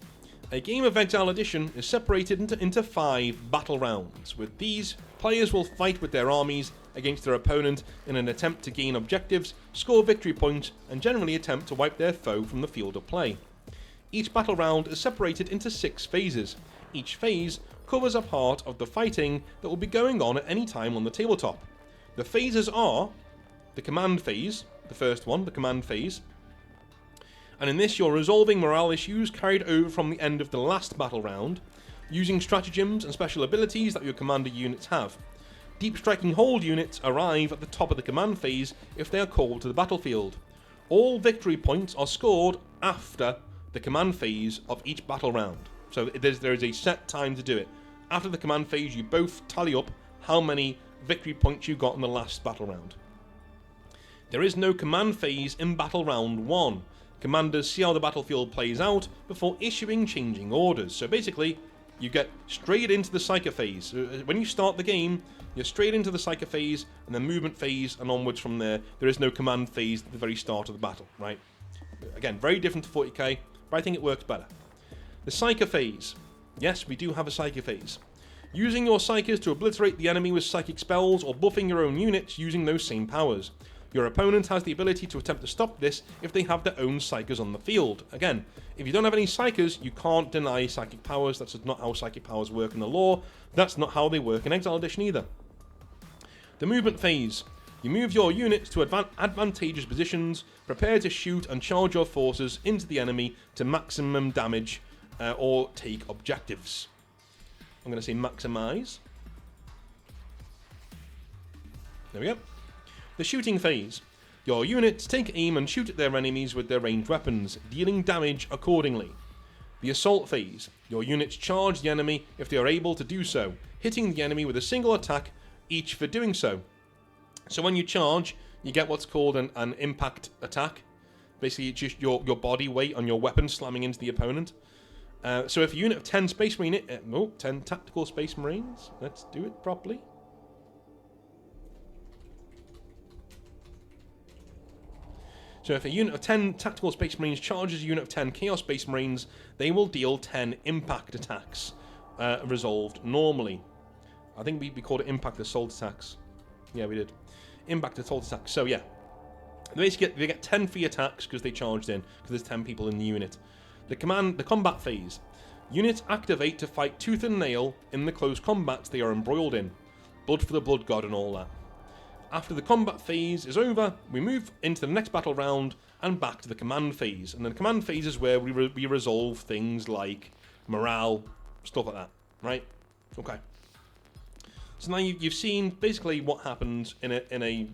A: A game of Exile Edition is separated into 5 battle rounds. With these, players will fight with their armies against their opponent in an attempt to gain objectives, score victory points, and generally attempt to wipe their foe from the field of play. Each battle round is separated into 6 phases. Each phase covers a part of the fighting that will be going on at any time on the tabletop. The phases are the command phase, the first one, the command phase. And in this, you're resolving morale issues carried over from the end of the last battle round, using stratagems and special abilities that your commander units have. Deep striking hold units arrive at the top of the command phase if they are called to the battlefield. All victory points are scored after the command phase of each battle round. So there is a set time to do it. After the command phase, you both tally up how many victory points you got in the last battle round. There is no command phase in battle round 1. Commanders see how the battlefield plays out before issuing changing orders. So basically, you get straight into the Psyker phase. When you start the game, you're straight into the Psyker phase, and then movement phase, and onwards from there. There is no command phase at the very start of the battle, right? Again, very different to 40k, but I think it works better. The Psyker phase. Yes, we do have a Psyker phase. Using your Psykers to obliterate the enemy with psychic spells, or buffing your own units using those same powers. Your opponent has the ability to attempt to stop this if they have their own Psykers on the field. Again, if you don't have any Psykers, you can't deny psychic powers. That's not how psychic powers work in the lore. That's not how they work in Exile Edition either. The movement phase. You move your units to advantageous positions, prepare to shoot and charge your forces into the enemy to maximum damage or take objectives. I'm going to say maximize. There we go. The shooting phase. Your units take aim and shoot at their enemies with their ranged weapons, dealing damage accordingly. The assault phase. Your units charge the enemy if they are able to do so, hitting the enemy with a single attack each for doing so. So when you charge, you get what's called an impact attack. Basically, it's just your body weight on your weapon slamming into the opponent. So if a unit of 10 Space Marine... 10 Tactical Space Marines. Let's do it properly. So if a unit of 10 Tactical Space Marines charges a unit of 10 Chaos Space Marines, they will deal 10 impact attacks, resolved normally. I think we called it impact assault attacks. Yeah, we did. Impact assault attacks. So yeah, they get 10 free attacks because they charged in, because there's 10 people in the unit. The combat phase. Units activate to fight tooth and nail in the close combats they are embroiled in. Blood for the Blood God and all that. After the combat phase is over, we move into the next battle round and back to the command phase. And the command phase is where we resolve things like morale, stuff like that, right? Okay. So now you've seen basically what happens in a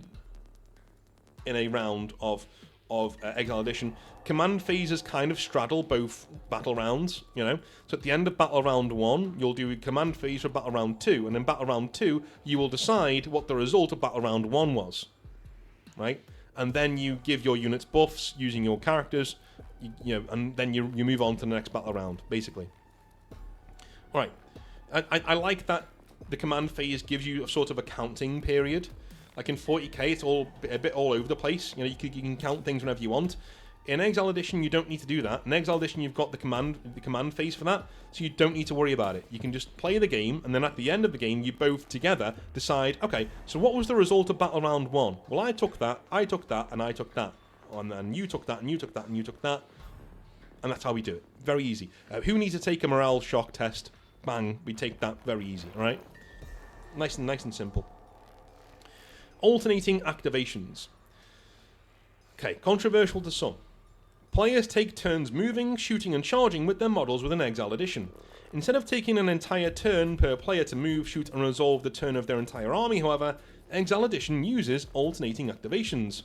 A: round of Exile Edition. Command phases kind of straddle both battle rounds, you know. So at the end of battle round 1, you'll do a command phase for battle round 2, and in battle round 2, you will decide what the result of battle round 1 was, right? And then you give your units buffs using your characters, you know, and then you move on to the next battle round, basically. All right, I like that the command phase gives you a sort of a counting period. Like in 40k, it's a bit all over the place. You know, you can count things whenever you want. In Exile Edition, you don't need to do that. In Exile Edition, you've got the command phase for that, so you don't need to worry about it. You can just play the game, and then at the end of the game, you both together decide, okay, so what was the result of battle round 1? Well, I took that, and I took that. And then you took that, and you took that, and you took that. And that's how we do it. Very easy. Who needs to take a morale shock test? Bang, we take that. Very easy, all right? Nice and simple. Alternating activations. Okay, controversial to some. Players take turns moving, shooting and charging with their models within Exile Edition. Instead of taking an entire turn per player to move, shoot and resolve the turn of their entire army, however, Exile Edition uses alternating activations.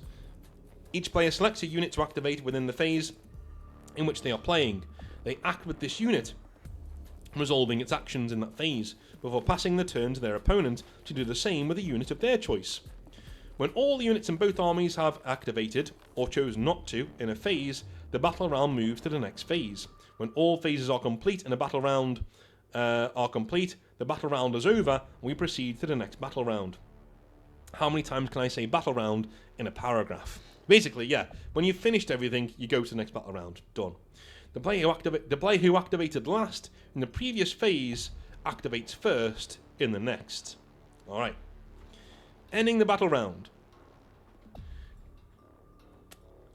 A: Each player selects a unit to activate within the phase in which they are playing. They act with this unit, resolving its actions in that phase, before passing the turn to their opponent to do the same with a unit of their choice. When all the units in both armies have activated, or chosen not to, in a phase, the battle round moves to the next phase. When all phases are complete and a battle round the battle round is over, and we proceed to the next battle round. How many times can I say battle round in a paragraph? Basically, yeah, when you've finished everything, you go to the next battle round. Done. The player who activated last in the previous phase activates first in the next. Alright. Ending the battle round.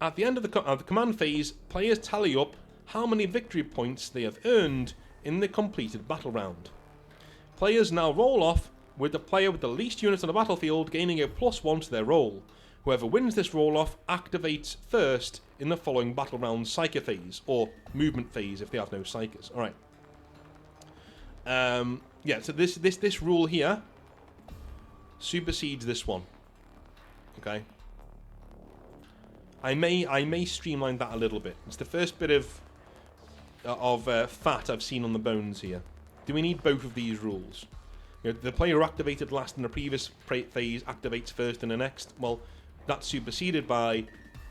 A: At the end of the command phase, players tally up how many victory points they have earned in the completed battle round. Players now roll off, with the player with the least units on the battlefield gaining a +1 to their roll. Whoever wins this roll-off activates first in the following battle round psyker phase, or movement phase if they have no psykers. Alright. Yeah, so this rule here supersedes this one. Okay. I may streamline that a little bit. It's the first bit of fat I've seen on the bones here. Do we need both of these rules? You know, the player who activated last in the previous phase activates first in the next. Well, that's superseded by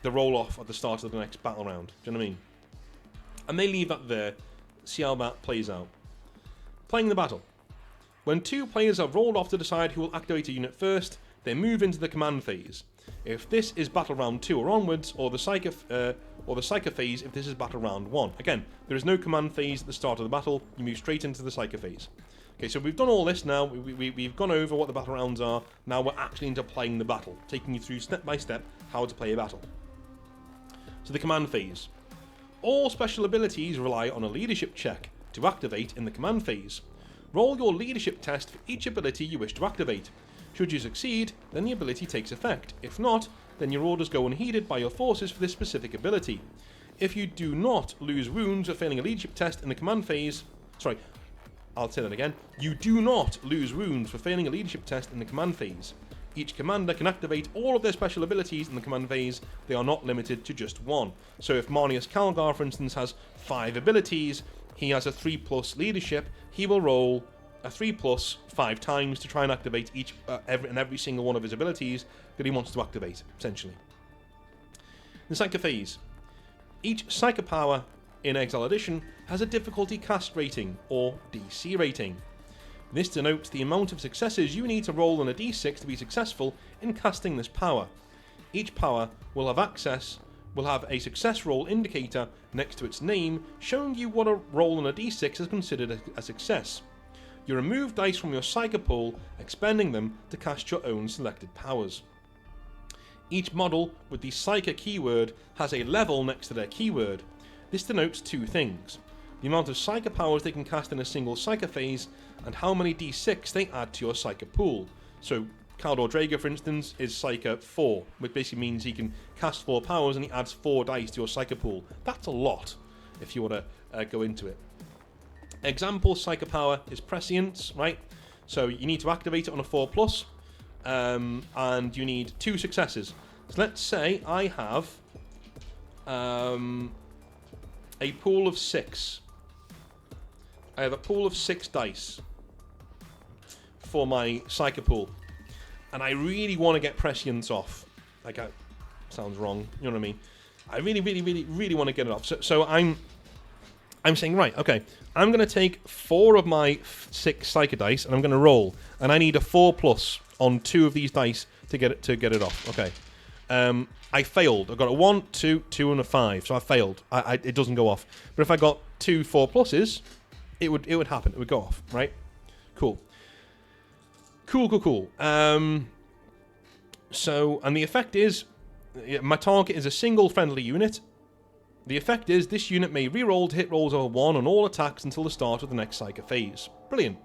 A: the roll-off at the start of the next battle round. Do you know what I mean? And they leave that there. See how that plays out. Playing the battle. When two players have rolled off to decide who will activate a unit first, they move into the command phase. If this is battle round 2 or onwards, or the psyker phase if this is battle round 1. Again, there is no command phase at the start of the battle. You move straight into the psyker phase. Okay, so we've done all this now. We've gone over what the battle rounds are. Now we're actually into playing the battle, taking you through step by step how to play a battle. So the command phase. All special abilities rely on a leadership check to activate in the command phase. Roll your leadership test for each ability you wish to activate. Should you succeed, then the ability takes effect. If not, then your orders go unheeded by your forces for this specific ability. If you do not lose wounds for failing a leadership test in the command phase... Sorry, I'll say that again. You do not lose wounds for failing a leadership test in the command phase. Each commander can activate all of their special abilities in the command phase. They are not limited to just one. So if Marnius Calgar, for instance, has 5 abilities, he has a 3+ leadership, he will roll a 3+ 5 times to try and activate every single one of his abilities that he wants to activate, essentially. The Psyker phase. Each Psyker power in Exile Edition has a difficulty cast rating, or DC rating. This denotes the amount of successes you need to roll on a d6 to be successful in casting this power. Each power will have a success roll indicator next to its name, showing you what a roll on a d6 is considered a success. You remove dice from your Psyker pool, expending them to cast your own selected powers. Each model with the Psyker keyword has a level next to their keyword. This denotes 2 things: the amount of Psyker powers they can cast in a single Psyker phase, and how many d6 they add to your Psyker pool. So, Kaldor Drager, for instance, is Psyker 4, which basically means he can cast 4 powers and he adds 4 dice to your Psyker pool. That's a lot, if you want to go into it. Example Psyker power is Prescience, right? So you need to activate it on a 4+, and you need 2 successes. So let's say I have a pool of 6. I have a pool of 6 dice for my Psyker pool, and I really want to get Prescience off. Like, that sounds wrong, you know what I mean? I really want to get it off. So I'm saying, right, okay, I'm going to take 4 of my 6 Psyker dice, and I'm going to roll, and I need a 4+ on 2 of these dice to get it off. Okay. I failed. I got a 1, 2, 2, and a 5, so I failed. It doesn't go off. But if I got 2 4+, it would happen. It would go off, right? Cool. Cool. So, and the effect is, my target is a single friendly unit. The effect is, this unit may reroll to hit rolls over 1 on all attacks until the start of the next Psyker phase. Brilliant.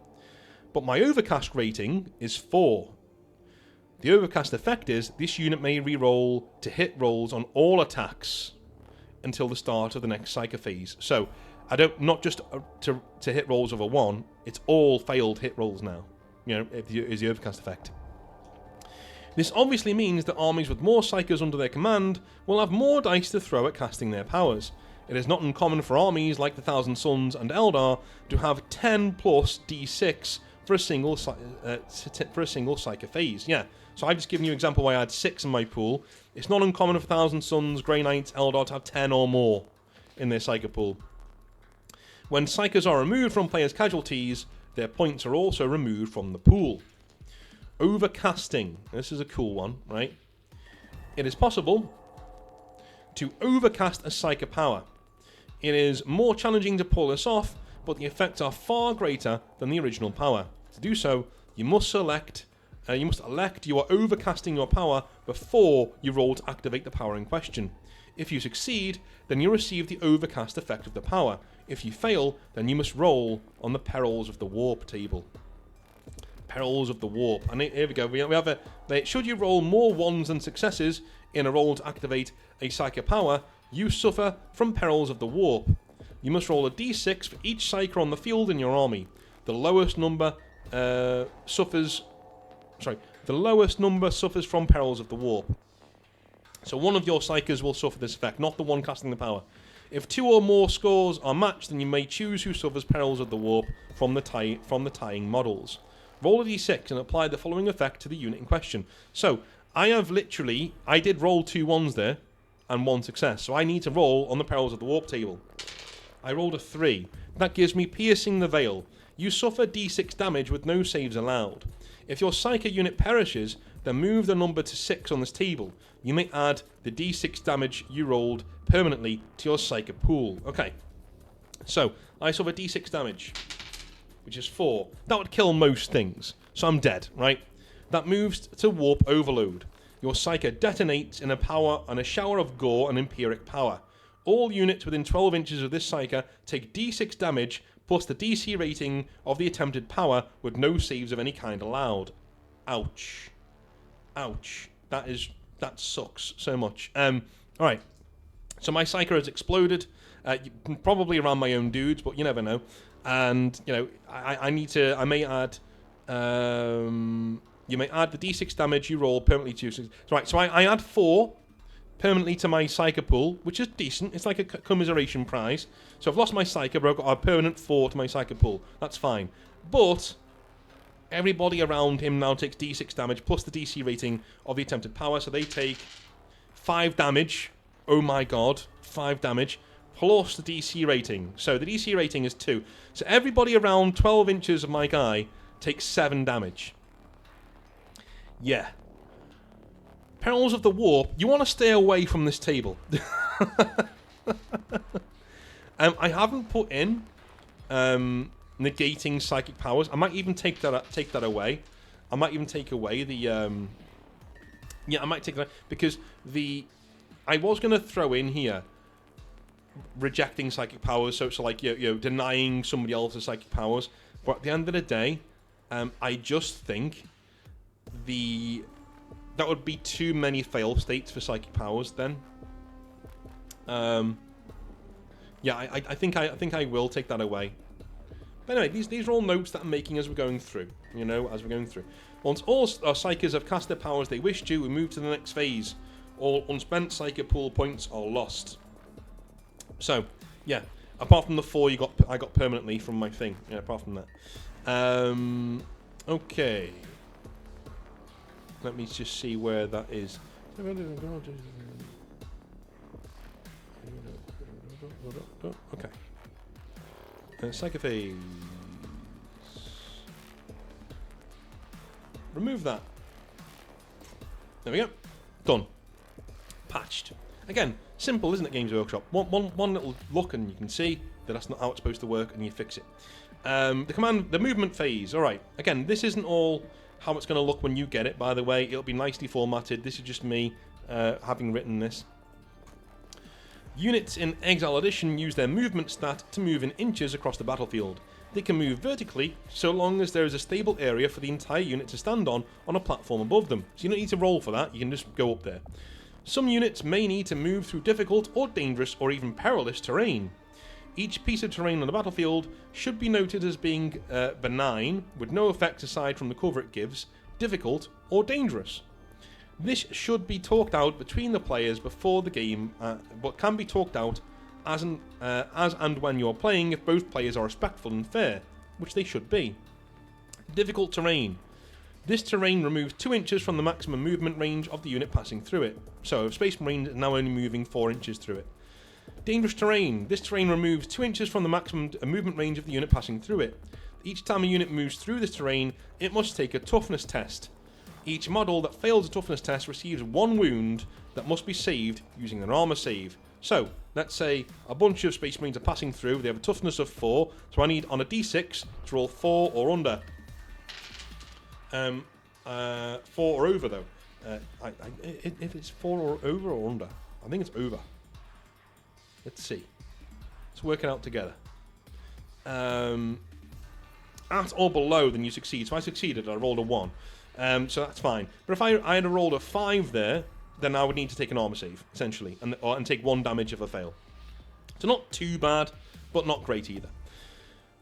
A: But my overcast rating is 4. The overcast effect is, this unit may reroll to hit rolls on all attacks until the start of the next Psyker phase. So, I don't, not just to hit rolls of a 1, it's all failed hit rolls now. You know, is the overcast effect. This obviously means that armies with more Psykers under their command will have more dice to throw at casting their powers. It is not uncommon for armies like the Thousand Suns and Eldar to have 10 plus d6 for a single Psyker phase. Yeah, so I've just given you an example why I had 6 in my pool. It's not uncommon for Thousand Suns, Grey Knights, Eldar to have 10 or more in their Psyker pool. When Psykers are removed from players' casualties, their points are also removed from the pool. Overcasting. This is a cool one, right? It is possible to overcast a Psyker power. It is more challenging to pull this off, but the effects are far greater than the original power. To do so, you must elect you are overcasting your power before you roll to activate the power in question. If you succeed, then you receive the overcast effect of the power. If you fail, then you must roll on the Perils of the Warp table. Perils of the Warp. And here we go. We have should you roll more 1s than successes in a roll to activate a Psyker power, you suffer from Perils of the Warp. You must roll a d6 for each Psyker on the field in your army. The lowest number suffers from Perils of the Warp. So one of your Psykers will suffer this effect, not the one casting the power. If 2 or more scores are matched, then you may choose who suffers Perils of the Warp from the tying models. Roll a d6 and apply the following effect to the unit in question. So, I did roll 2 1s there, and 1 success. So I need to roll on the Perils of the Warp table. I rolled a 3. That gives me Piercing the Veil. You suffer d6 damage with no saves allowed. If your Psyker unit perishes, then move the number to 6 on this table. You may add the d6 damage you rolled permanently to your Psyker pool. Okay, so I suffer d6 damage, which is 4. That would kill most things, so I'm dead, right? That moves to Warp Overload. Your Psyker detonates in a shower of gore and empiric power. All units within 12 inches of this Psyker take d6 damage plus the DC rating of the attempted power with no saves of any kind allowed. Ouch. Ouch. That sucks so much. Alright. So my Psyker has exploded. Probably around my own dudes, but you never know. And, you know, I may add... you may add the d6 damage you roll permanently to... Right, so I add 4 permanently to my Psyker pool, which is decent. It's like a commiseration prize. So I've lost my Psyker, but I've got a permanent 4 to my Psyker pool. That's fine. But everybody around him now takes d6 damage plus the DC rating of the attempted power. So they take 5 damage. Oh my god. 5 damage. Plus the DC rating. So the DC rating is 2. So everybody around 12 inches of my guy takes 7 damage. Yeah. Perils of the Warp. You want to stay away from this table. I haven't put in negating psychic powers. I might even take that away. I might even take away the yeah, I might take that because I was going to throw in here rejecting psychic powers, so like you know denying somebody else's psychic powers. But at the end of the day, I just think that would be too many fail states for psychic powers. Then, yeah, I think I will take that away. But anyway, these are all notes that I'm making as we're going through. You know, as we're going through. Once all our Psykers have cast their powers they wish to, we move to the next phase. All unspent Psyker pool points are lost. So, yeah, apart from the 4 I got permanently from my thing. Yeah, apart from that. Okay. Let me just see where that is. Okay. Psyker phase. Remove that. There we go. Done. Patched. Again, simple, isn't it, Games Workshop? One little look and you can see that that's not how it's supposed to work and you fix it. The movement phase. Alright, again, this isn't all how it's going to look when you get it, by the way. It'll be nicely formatted. This is just me having written this. Units in Exile Edition use their movement stat to move in inches across the battlefield. They can move vertically so long as there is a stable area for the entire unit to stand on a platform above them. So you don't need to roll for that, you can just go up there. Some units may need to move through difficult or dangerous or even perilous terrain. Each piece of terrain on the battlefield should be noted as being benign, with no effects aside from the cover it gives, difficult or dangerous. This should be talked out between the players before the game, but can be talked out as and when you're playing if both players are respectful and fair, which they should be. Difficult terrain. This terrain removes 2 inches from the maximum movement range of the unit passing through it. So, Space Marine is now only moving 4 inches through it. Dangerous terrain. This terrain removes 2 inches from the maximum movement range of the unit passing through it. Each time a unit moves through this terrain, it must take a toughness test. Each model that fails a toughness test receives 1 wound that must be saved using an armor save. So, let's say a bunch of Space Marines are passing through, they have a toughness of 4, so I need on a d6 to roll 4 or under. 4 or over though. If it's 4 or over or under, I think it's over. Let's see. Let's work it out together. At or below, then you succeed. So I succeeded. I rolled a 1. So that's fine. But if I had rolled a 5 there, then I would need to take an armor save, essentially, and take 1 damage if I fail. So not too bad, but not great either.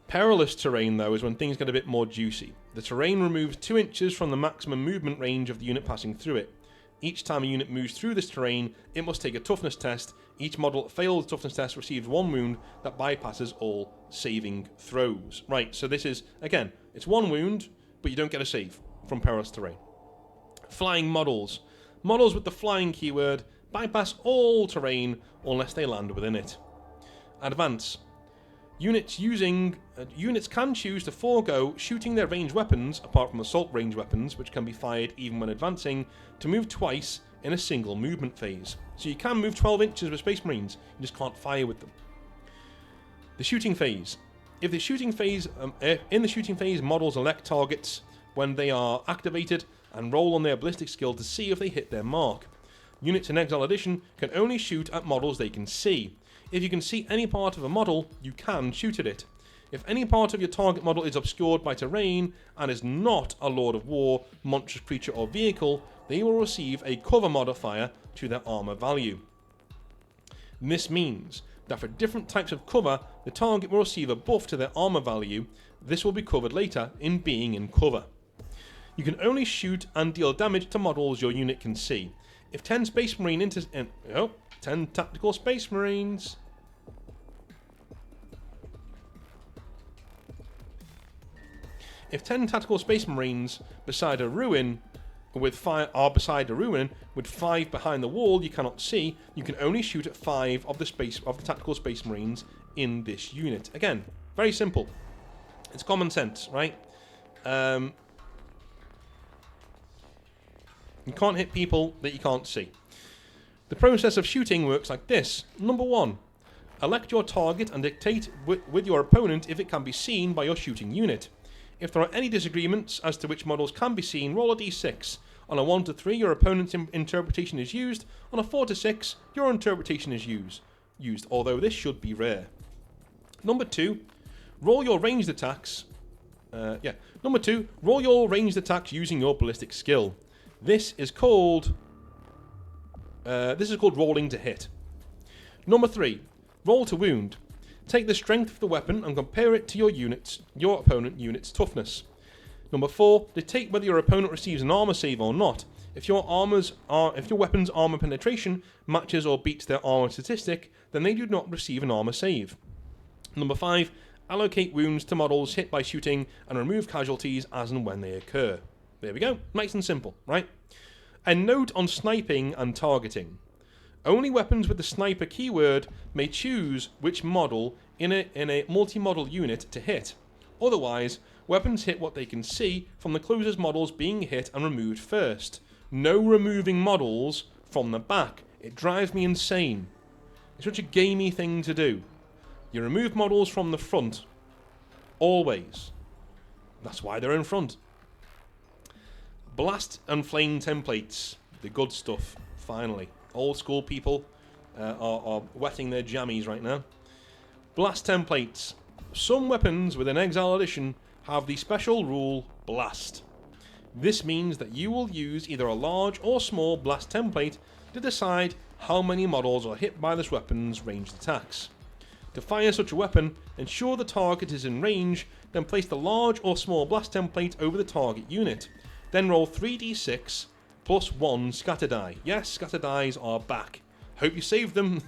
A: Perilous terrain, though, is when things get a bit more juicy. The terrain removes 2 inches from the maximum movement range of the unit passing through it. Each time a unit moves through this terrain, it must take a toughness test. Each model that fails the toughness test receives 1 wound that bypasses all saving throws. Right, so this is, again, it's 1 wound, but you don't get a save from perilous terrain. Flying models. Models with the flying keyword bypass all terrain unless they land within it. Advance. Units can choose to forego shooting their ranged weapons, apart from assault range weapons, which can be fired even when advancing, to move twice in a single movement phase. So you can move 12 inches with Space Marines, you just can't fire with them. The shooting phase. In the shooting phase, models elect targets when they are activated and roll on their ballistic skill to see if they hit their mark. Units in Exile Edition can only shoot at models they can see. If you can see any part of a model, you can shoot at it. If any part of your target model is obscured by terrain and is not a Lord of War, monstrous creature or vehicle, they will receive a cover modifier to their armor value. This means that for different types of cover, the target will receive a buff to their armor value. This will be covered later in being in cover. You can only shoot and deal damage to models your unit can see. If 10 tactical Space Marines. If 10 tactical Space Marines beside a ruin with 5 behind the wall you cannot see, you can only shoot at 5 of the tactical Space Marines in this unit. Again, very simple. It's common sense, right? You can't hit people that you can't see. The process of shooting works like this. Number 1. Elect your target and dictate with your opponent if it can be seen by your shooting unit. If there are any disagreements as to which models can be seen, roll a d6. On a 1 to 3, your opponent's interpretation is used. On a 4 to 6, your interpretation is used, although this should be rare. Number 2, roll your ranged attacks. Number 2, roll your ranged attacks using your ballistic skill. This is called rolling to hit. Number 3, roll to wound. Take the strength of the weapon and compare it to your opponent unit's toughness. Number 4, dictate whether your opponent receives an armor save or not. If your weapon's armor penetration matches or beats their armor statistic, then they do not receive an armor save. Number 5, allocate wounds to models hit by shooting and remove casualties as and when they occur. There we go, nice and simple, right? A note on sniping and targeting. Only weapons with the sniper keyword may choose which model in a multi-model unit to hit. Otherwise, weapons hit what they can see from the closest models being hit and removed first. No removing models from the back. It drives me insane. It's such a gamey thing to do. You remove models from the front. Always. That's why they're in front. Blast and flame templates. The good stuff, finally. Old school people are wetting their jammies right now. Blast templates. Some weapons within Exile Edition have the special rule Blast. This means that you will use either a large or small blast template to decide how many models are hit by this weapon's ranged attacks. To fire such a weapon, ensure the target is in range, then place the large or small blast template over the target unit. Then roll 3d6 plus 1 scatter die. Yes, scatter dies are back. Hope you saved them.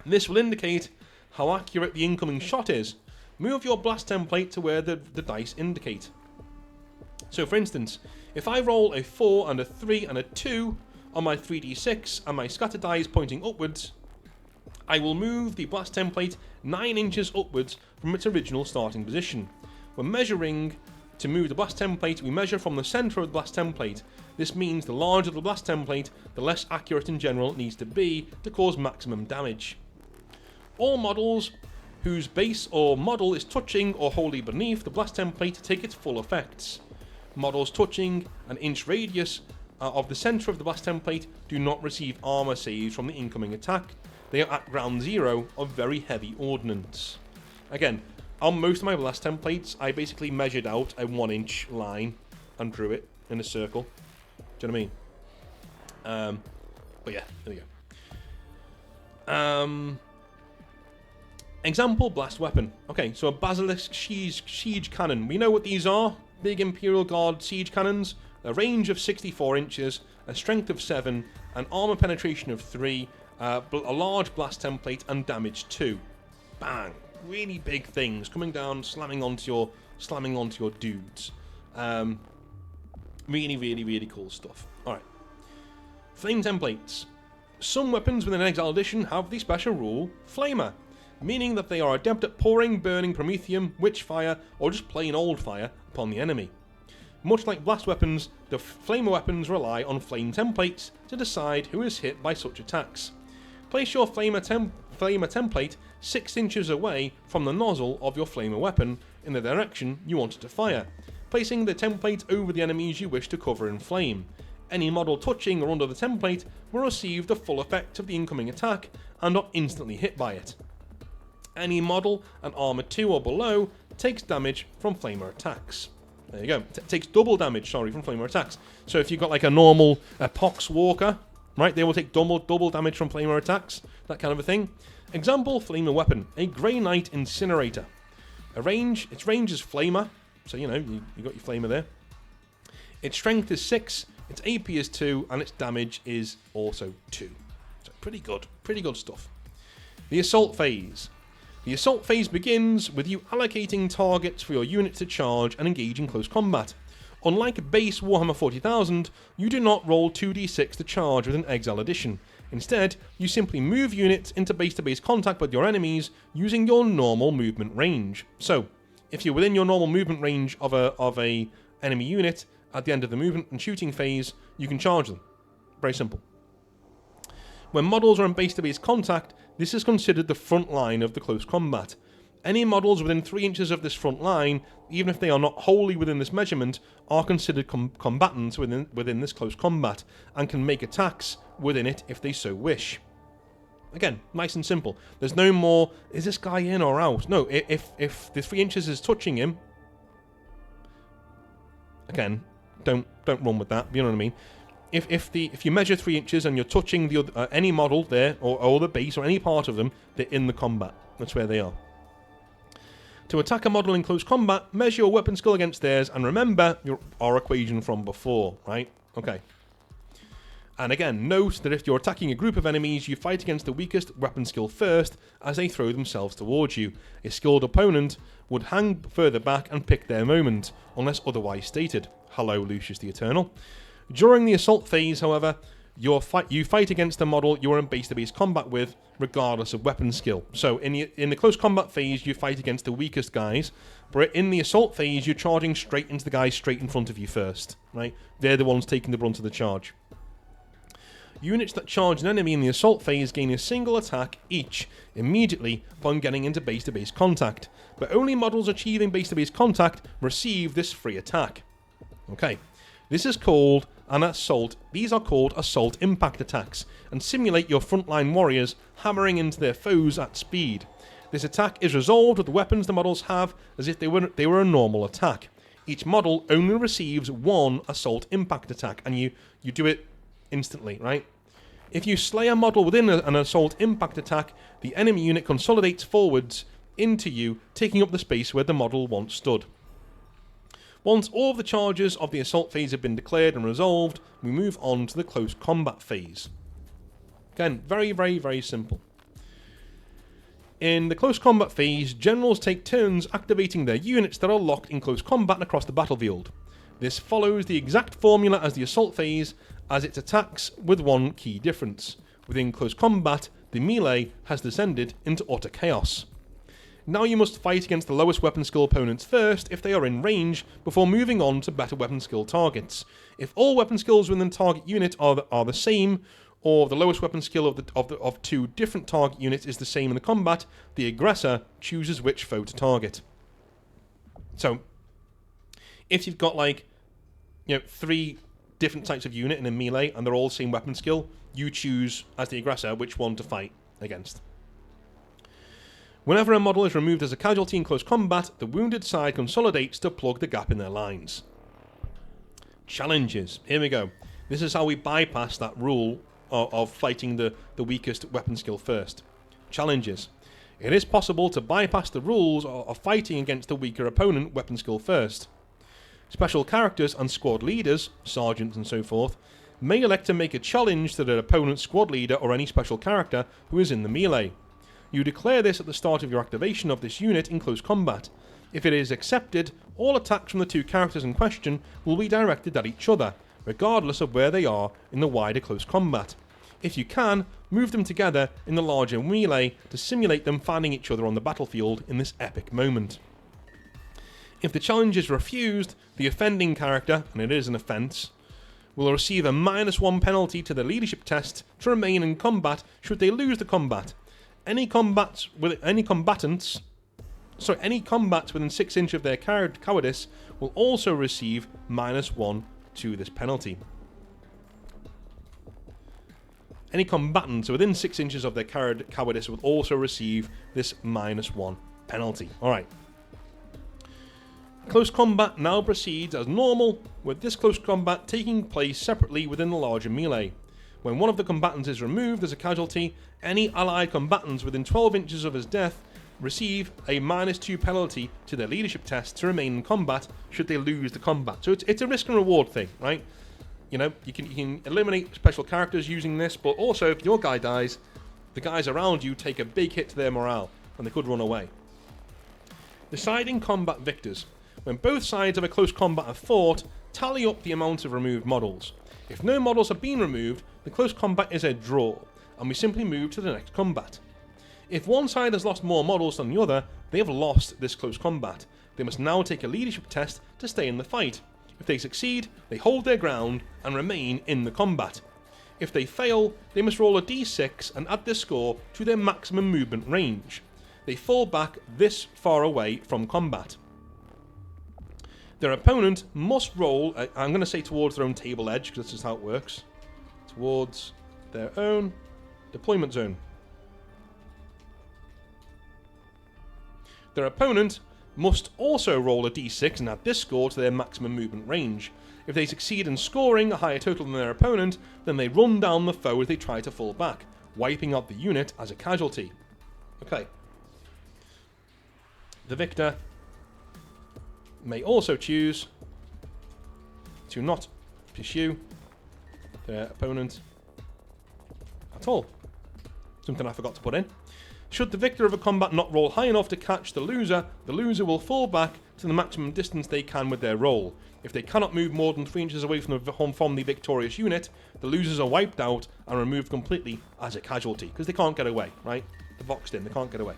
A: This will indicate how accurate the incoming shot is. Move your blast template to where the dice indicate. So for instance, if I roll a 4 and a 3 and a 2 on my 3d6 and my scatter die is pointing upwards, I will move the blast template 9 inches upwards from its original starting position. When measuring to move the blast template, we measure from the centre of the blast template. This means the larger the blast template, the less accurate in general it needs to be to cause maximum damage. All models whose base or model is touching or wholly beneath the blast template take its full effects. Models touching an inch radius of the centre of the blast template do not receive armour saves from the incoming attack. They are at ground zero of very heavy ordnance. Again, on most of my blast templates, I basically measured out a 1 inch line and drew it in a circle. Do you know what I mean? But yeah, there we go. Example blast weapon. Okay, so a basilisk siege cannon. We know what these are. Big Imperial Guard siege cannons. A range of 64 inches, a strength of 7, an armor penetration of 3, a large blast template, and damage 2. Bang! Really big things coming down, slamming onto your dudes. Really cool stuff. Alright. Flame templates. Some weapons within Exile Edition have the special rule, Flamer, meaning that they are adept at pouring, burning promethium, witch fire, or just plain old fire upon the enemy. Much like blast weapons, the flamer weapons rely on flame templates to decide who is hit by such attacks. Place your flamer template 6 inches away from the nozzle of your flamer weapon in the direction you want it to fire, placing the template over the enemies you wish to cover in flame. Any model touching or under the template will receive the full effect of the incoming attack and are instantly hit by it. Any model and armor 2 or below takes damage from flamer attacks. There you go. Takes double damage, from flamer attacks. So if you've got like a normal pox walker, right, they will take double damage from flamer attacks, that kind of a thing. Example flamer weapon, a Grey Knight Incinerator. Its range is flamer, so you got your flamer there. Its strength is 6, its AP is 2, and its damage is also 2. So pretty good stuff. The assault phase. The assault phase begins with you allocating targets for your units to charge and engage in close combat. Unlike base Warhammer 40,000, you do not roll 2d6 to charge with an Exile Edition. Instead, you simply move units into base-to-base contact with your enemies using your normal movement range. So, if you're within your normal movement range of a enemy unit at the end of the movement and shooting phase, you can charge them. Very simple. When models are in base-to-base contact, this is considered the front line of the close combat. Any models within 3 inches of this front line, even if they are not wholly within this measurement, are considered combatants within this close combat, and can make attacks within it if they so wish. Again, nice and simple. There's no more, is this guy in or out? No, if the 3 inches is touching him, again, don't run with that, you know what I mean? If you measure 3 inches and you're touching the other, any model there, or the base, or any part of them, they're in the combat. That's where they are. To attack a model in close combat, measure your weapon skill against theirs, and remember our equation from before, right? Okay. And again, note that if you're attacking a group of enemies, you fight against the weakest weapon skill first, as they throw themselves towards you. A skilled opponent would hang further back and pick their moment, unless otherwise stated. Hello, Lucius the Eternal. During the assault phase, however, you fight against the model you are in base-to-base combat with, regardless of weapon skill. So in the close combat phase, you fight against the weakest guys, but in the assault phase, you're charging straight into the guys straight in front of you first, right? They're the ones taking the brunt of the charge. Units that charge an enemy in the assault phase gain a single attack each immediately upon getting into base-to-base contact, but only models achieving base-to-base contact receive this free attack. Okay. This is called an assault. These are called assault impact attacks and simulate your frontline warriors hammering into their foes at speed. This attack is resolved with the weapons the models have as if they were a normal attack.
B: each model only receives one assault impact attack, and you do it instantly, right? If you slay a model within an assault impact attack, the enemy unit consolidates forwards into you, taking up the space where the model once stood. Once all of the charges of the assault phase have been declared and resolved, we move on to the close combat phase. Again, very, very, very simple. In the close combat phase, generals take turns activating their units that are locked in close combat across the battlefield. This follows the exact formula as the assault phase, as its attacks with one key difference. Within close combat, the melee has descended into utter chaos. Now you must fight against the lowest weapon skill opponents first if they are in range, before moving on to better weapon skill targets. If all weapon skills within the target unit are the same, or the lowest weapon skill of two different target units is the same in the combat, the aggressor chooses which foe to target. So, if you've got three different types of unit in a melee and they're all the same weapon skill, you choose as the aggressor which one to fight against. Whenever a model is removed as a casualty in close combat, the wounded side consolidates to plug the gap in their lines. Challenges. Here we go. This is how we bypass that rule of fighting the weakest weapon skill first. Challenges. It is possible to bypass the rules of fighting against the weaker opponent weapon skill first. Special characters and squad leaders, sergeants and so forth, may elect to make a challenge to their opponent's squad leader or any special character who is in the melee. You declare this at the start of your activation of this unit in close combat. If it is accepted, all attacks from the two characters in question will be directed at each other, regardless of where they are in the wider close combat. If you can, move them together in the larger melee to simulate them finding each other on the battlefield in this epic moment. If the challenge is refused, the offending character, and it is an offence, will receive a -1 penalty to their leadership test to remain in combat should they lose the combat. Any combats within 6 inches of their cowardice will also receive -1 to this penalty. Any combatants within 6 inches of their cowardice will also receive this -1 penalty. Alright. Close combat now proceeds as normal, with this close combat taking place separately within the larger melee. When one of the combatants is removed as a casualty, any allied combatants within 12 inches of his death receive a -2 penalty to their leadership test to remain in combat should they lose the combat. So it's a risk and reward thing, right? You can eliminate special characters using this, but also if your guy dies, the guys around you take a big hit to their morale, and they could run away. Deciding combat victors. When both sides of a close combat have fought, tally up the amount of removed models. If no models have been removed, the close combat is a draw, and we simply move to the next combat. If one side has lost more models than the other, they have lost this close combat. They must now take a leadership test to stay in the fight. If they succeed, they hold their ground and remain in the combat. If they fail, they must roll a d6 and add their score to their maximum movement range. They fall back this far away from combat. Their opponent must roll, I'm going to say towards their own table edge, because this is how it works. Towards their own deployment zone. Their opponent must also roll a d6 and add this score to their maximum movement range. If they succeed in scoring a higher total than their opponent, then they run down the foe as they try to fall back, wiping out the unit as a casualty. Okay. The victor may also choose to not pursue their opponent at all. Something I forgot to put in. Should the victor of a combat not roll high enough to catch the loser will fall back to the maximum distance they can with their roll. If they cannot move more than 3 inches away from the victorious unit, the losers are wiped out and removed completely as a casualty, because they can't get away, right? They're boxed in, they can't get away.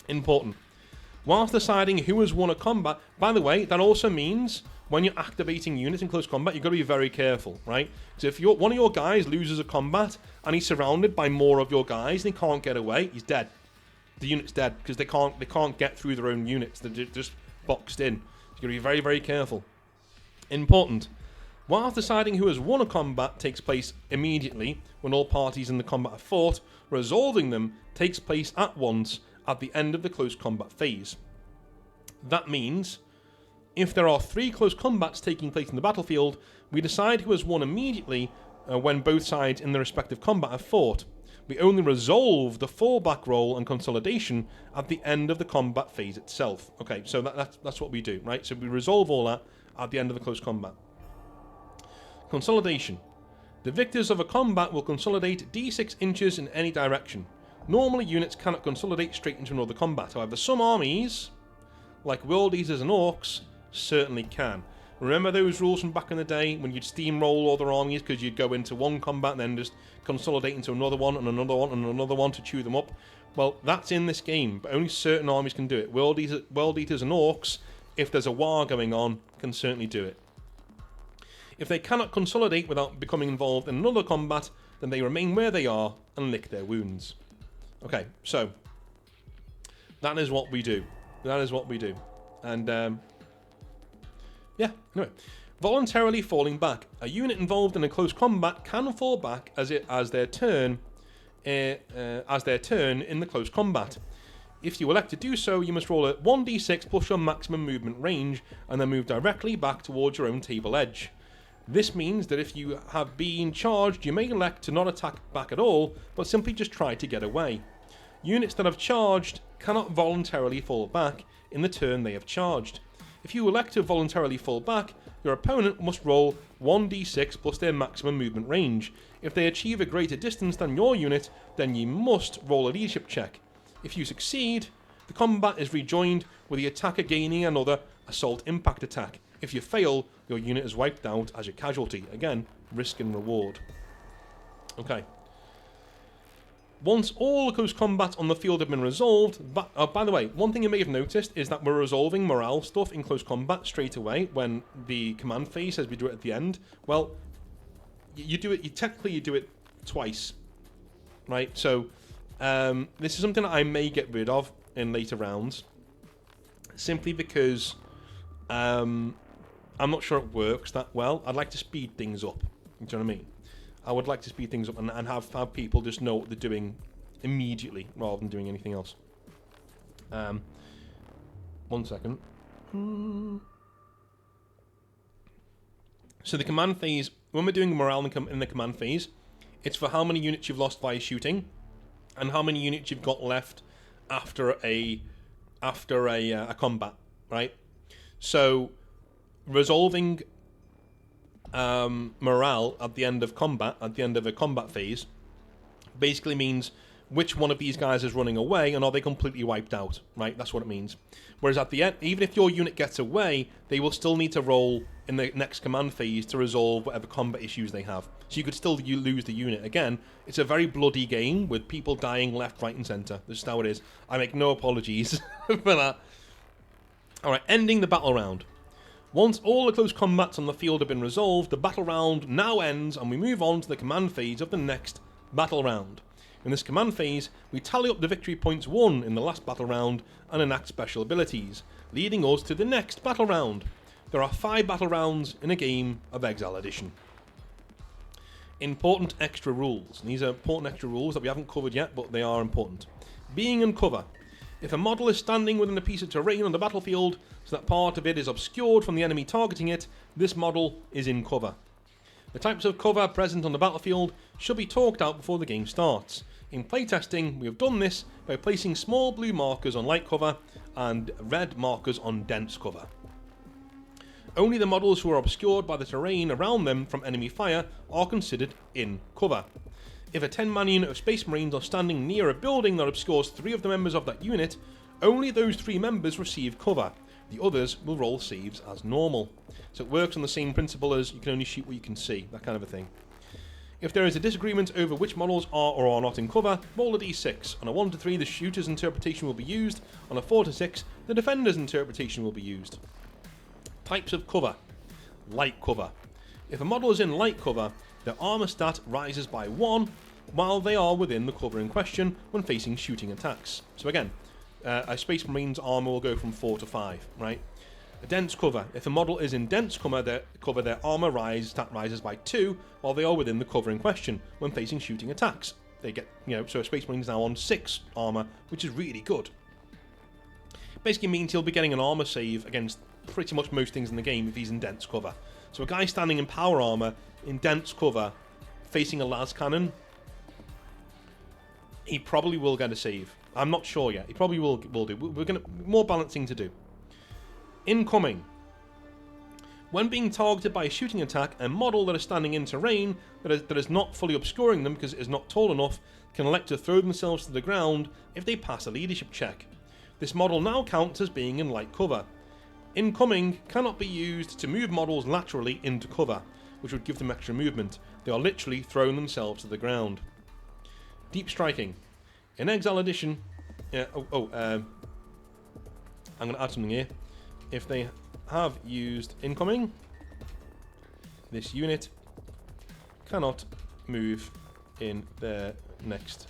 B: Important. Whilst deciding who has won a combat, by the way, that also means when you're activating units in close combat, you've got to be very careful, right? So if one of your guys loses a combat and he's surrounded by more of your guys and he can't get away, he's dead. The unit's dead because they can't get through their own units. They're just boxed in. You've got to be very, very careful. Important. Whilst deciding who has won a combat takes place immediately when all parties in the combat have fought, resolving them takes place at once at the end of the close combat phase. That means If there are 3 close combats taking place in the battlefield, we decide who has won immediately when both sides in their respective combat have fought. We only resolve the fallback roll and consolidation at the end of the combat phase itself. Okay, so that's what we do, right? So we resolve all that at the end of the close combat. Consolidation. The victors of a combat will consolidate d6 inches in any direction. Normally, units cannot consolidate straight into another combat. However, some armies, like World Eaters and Orcs, certainly can. Remember those rules from back in the day when you'd steamroll other armies because you'd go into one combat and then just consolidate into another one and another one and another one to chew them up? Well, that's in this game, but only certain armies can do it. World Eaters and Orcs, if there's a war going on, can certainly do it. If they cannot consolidate without becoming involved in another combat, then they remain where they are and lick their wounds. Okay, so that is what we do. That is what we do. And, yeah, anyway. Voluntarily falling back. A unit involved in a close combat can fall back as their turn in the close combat. If you elect to do so, you must roll a 1d6 plus your maximum movement range and then move directly back towards your own table edge. This means that if you have been charged, you may elect to not attack back at all, but simply just try to get away. Units that have charged cannot voluntarily fall back in the turn they have charged. If you elect to voluntarily fall back, your opponent must roll 1d6 plus their maximum movement range. If they achieve a greater distance than your unit, then you must roll a leadership check. If you succeed, the combat is rejoined with the attacker gaining another assault impact attack. If you fail, your unit is wiped out as a casualty. Again, risk and reward. Okay. Once all the close combats on the field have been resolved... by the way, one thing you may have noticed is that we're resolving morale stuff in close combat straight away when the command phase says we do it at the end. Well, you do it... Technically, you do it twice. Right? So, this is something that I may get rid of in later rounds. Simply because... I'm not sure it works that well. I'd like to speed things up. You know what I mean? I would like to speed things up and have people just know what they're doing immediately rather than doing anything else. 1 second. So the command phase, when we're doing morale in the command phase, it's for how many units you've lost via shooting and how many units you've got left after a combat, right? So resolving morale at the end of combat, at the end of a combat phase, basically means which one of these guys is running away and are they completely wiped out, right? That's what it means. Whereas at the end, even if your unit gets away, they will still need to roll in the next command phase to resolve whatever combat issues they have. So you could still lose the unit. Again, it's a very bloody game with people dying left, right and centre. This is how it is. I make no apologies for that. Alright, ending the battle round. Once all the close combats on the field have been resolved, the battle round now ends and we move on to the command phase of the next battle round. In this command phase, we tally up the victory points won in the last battle round and enact special abilities, leading us to the next battle round. There are 5 battle rounds in a game of Exile Edition. Important extra rules. And these are important extra rules that we haven't covered yet, but they are important. Being in cover. If a model is standing within a piece of terrain on the battlefield, so that part of it is obscured from the enemy targeting it, this model is in cover. The types of cover present on the battlefield should be talked out before the game starts. In playtesting, we have done this by placing small blue markers on light cover and red markers on dense cover. Only the models who are obscured by the terrain around them from enemy fire are considered in cover. If a 10-man unit of Space Marines are standing near a building that obscures 3 of the members of that unit, only those 3 members receive cover. The others will roll saves as normal. So it works on the same principle as you can only shoot what you can see, that kind of a thing. If there is a disagreement over which models are or are not in cover, roll a d6. On a 1 to 3, the shooter's interpretation will be used. On a 4 to 6, the defender's interpretation will be used. Types of cover. Light cover. If a model is in light cover, their armor stat rises by 1 while they are within the cover in question when facing shooting attacks. So again, a Space Marine's armor will go from 4 to 5, right? A dense cover. If a model is in dense cover, their armor stat rises by 2 while they are within the cover in question when facing shooting attacks. They get, so a Space Marine is now on 6 armor, which is really good. Basically means he'll be getting an armor save against pretty much most things in the game if he's in dense cover. So a guy standing in power armor in dense cover facing a las cannon, he probably will get a save. I'm not sure yet. He probably will do. We're going to more balancing to do. Incoming. When being targeted by a shooting attack, a model that is standing in terrain that is not fully obscuring them because it is not tall enough can elect to throw themselves to the ground if they pass a leadership check. This model now counts as being in light cover. Incoming cannot be used to move models laterally into cover, which would give them extra movement. They are literally throwing themselves to the ground. Deep striking. In Exile Edition, I'm going to add something here. If they have used incoming, this unit cannot move in their next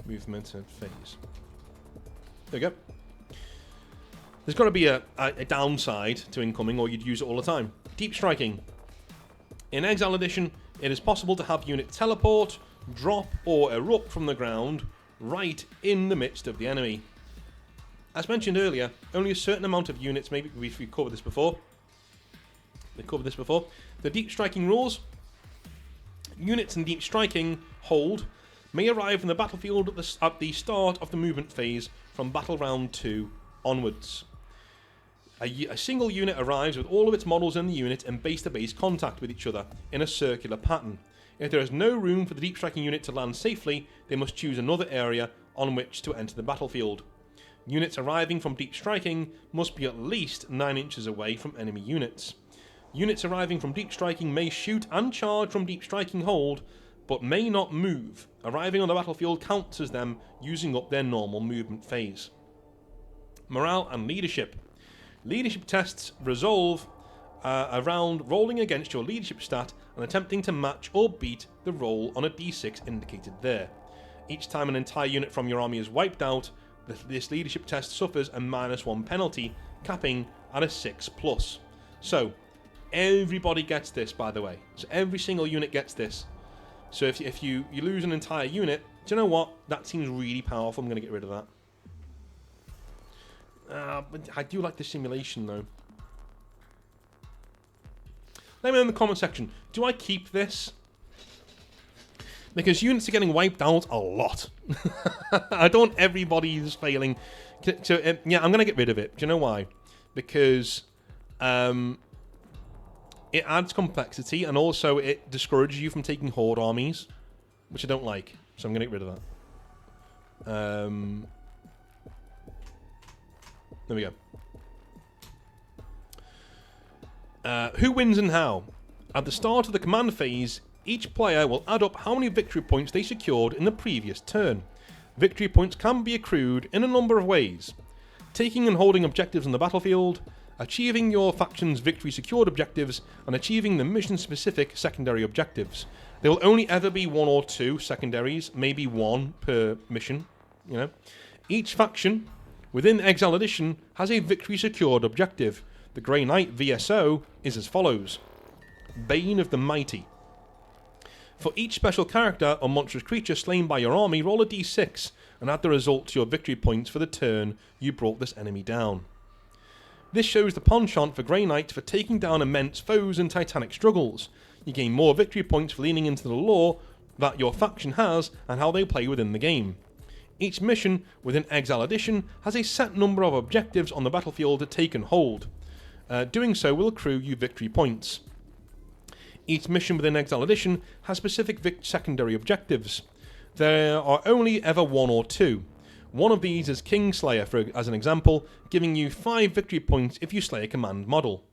B: movement phase. There we go. There's got to be a downside to incoming, or you'd use it all the time. Deep striking. In Exile Edition, it is possible to have units teleport, drop, or erupt from the ground right in the midst of the enemy. As mentioned earlier, only a certain amount of units, maybe we've covered this before. The deep striking rules. Units in deep striking hold may arrive in the battlefield at the start of the movement phase from battle round 2 onwards. A single unit arrives with all of its models in the unit in base-to-base contact with each other in a circular pattern. If there is no room for the deep striking unit to land safely, they must choose another area on which to enter the battlefield. Units arriving from deep striking must be at least 9 inches away from enemy units. Units arriving from deep striking may shoot and charge from deep striking hold, but may not move. Arriving on the battlefield counts as them using up their normal movement phase. Morale and leadership. Leadership tests resolve around rolling against your leadership stat and attempting to match or beat the roll on a d6 indicated there. Each time an entire unit from your army is wiped out, this leadership test suffers a -1 penalty, capping at a 6+. So, everybody gets this, by the way. So every single unit gets this. So if you lose an entire unit, do you know what? That seems really powerful. I'm going to get rid of that. But I do like the simulation, though. Let me know in the comment section. Do I keep this? Because units are getting wiped out a lot. I don't want everybody who's failing. Yeah, I'm going to get rid of it. Do you know why? Because it adds complexity, and also it discourages you from taking horde armies, which I don't like. So I'm going to get rid of that. There we go. Who wins and how? At the start of the command phase, each player will add up how many victory points they secured in the previous turn. Victory points can be accrued in a number of ways. Taking and holding objectives on the battlefield, achieving your faction's victory secured objectives, and achieving the mission-specific secondary objectives. There will only ever be 1 or 2 secondaries, maybe 1 per mission, you know. Each faction within Exile Edition has a victory secured objective. The Grey Knight VSO is as follows. Bane of the Mighty. For each special character or monstrous creature slain by your army, roll a d6 and add the result to your victory points for the turn you brought this enemy down. This shows the penchant for Grey Knight for taking down immense foes in titanic struggles. You gain more victory points for leaning into the lore that your faction has and how they play within the game. Each mission within Exile Edition has a set number of objectives on the battlefield to take and hold. Doing so will accrue you victory points. Each mission within Exile Edition has specific secondary objectives. There are only ever 1 or 2. One of these is Kingslayer, as an example, giving you 5 victory points if you slay a command model.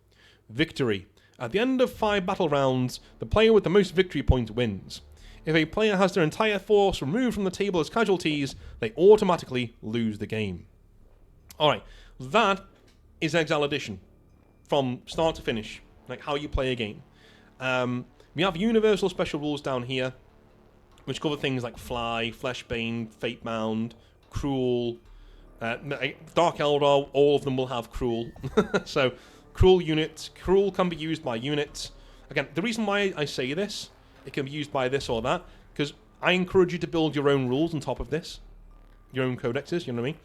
B: Victory. At the end of 5 battle rounds, the player with the most victory points wins. If a player has their entire force removed from the table as casualties, they automatically lose the game. Alright, that is Exile Edition. From start to finish, like how you play a game. We have universal special rules down here, which cover things like Fly, Fleshbane, Fate Mound, Cruel, Dark Eldar, all of them will have Cruel. So, Cruel units. Cruel can be used by units. Again, the reason why I say this, it can be used by this or that, because I encourage you to build your own rules on top of this. Your own codexes, you know what I mean?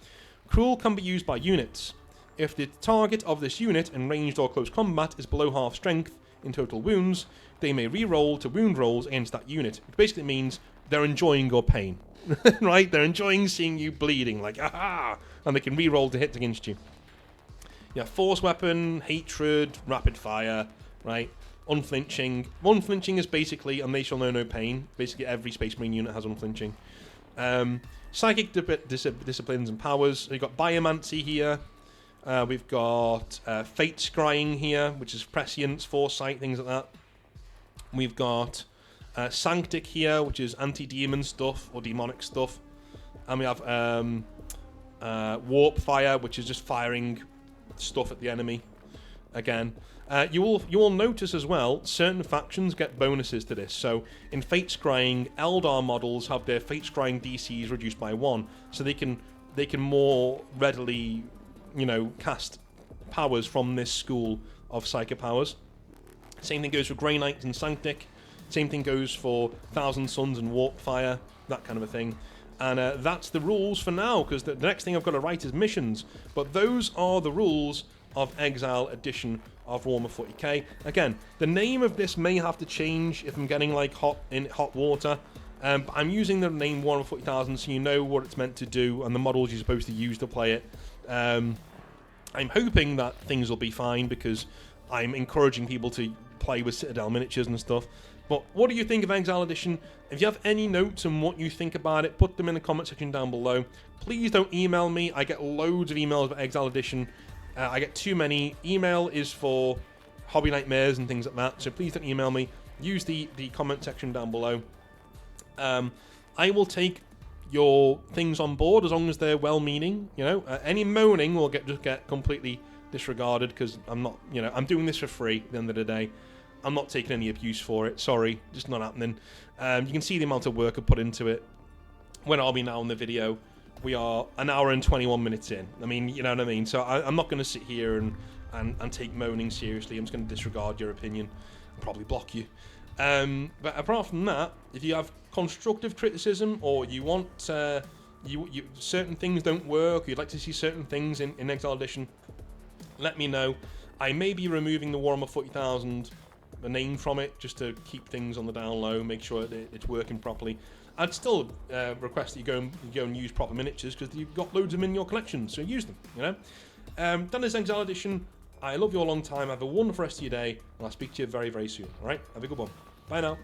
B: Cruel can be used by units. If the target of this unit in ranged or close combat is below half strength in total wounds, they may re-roll to wound rolls against that unit. Which basically means they're enjoying your pain, right? They're enjoying seeing you bleeding, like, aha! And they can re-roll to hits against you. Yeah, force weapon, hatred, rapid fire, right? Unflinching. Unflinching is basically, and they shall know no pain. Basically, every Space Marine unit has unflinching. Psychic disciplines and powers. We've got Biomancy here. We've got Fate Scrying here, which is prescience, foresight, things like that. We've got Sanctic here, which is anti-demon stuff or demonic stuff. And we have Warp Fire, which is just firing stuff at the enemy. Again, you will notice as well certain factions get bonuses to this. So in Fate Scrying, Eldar models have their Fate Scrying DCs reduced by 1, so they can more readily, you know, cast powers from this school of Psychic powers. Same thing goes for Grey Knights and Sanctic. Same thing goes for Thousand Suns and Warp Fire, that kind of a thing. And that's the rules for now, because the next thing I've got to write is missions. But those are the rules of Exile Edition of Warhammer 40k. Again, the name of this may have to change if I'm getting like hot water. But I'm using the name Warhammer 40,000 so you know what it's meant to do and the models you're supposed to use to play it. I'm hoping that things will be fine because I'm encouraging people to play with Citadel miniatures and stuff. But what do you think of Exile Edition? If you have any notes on what you think about it, put them in the comment section down below. Please don't email me. I get loads of emails about Exile Edition. I get too many. Email is for hobby nightmares and things like that, so please don't email me. Use the comment section down below. I will take your things on board as long as they're well-meaning. You know, any moaning will just get completely disregarded because I'm not, you know, I'm doing this for free at the end of the day. I'm not taking any abuse for it. Sorry, just not happening. You can see the amount of work I put into it. Where are we now in the video? We are an hour and 21 minutes in. I mean, you know what I mean? So I'm not going to sit here and take moaning seriously. I'm just going to disregard your opinion and probably block you. But apart from that, if you have constructive criticism or you want certain things don't work, or you'd like to see certain things in Exile Edition, let me know. I may be removing the Warhammer 40,000 name from it just to keep things on the down low, make sure that it's working properly. I'd still request that you go and use proper miniatures because you've got loads of them in your collection, so use them, you know. Done this Exile Edition. I love you a long time. Have a wonderful rest of your day, and I'll speak to you very, very soon. All right, have a good one. Bye now.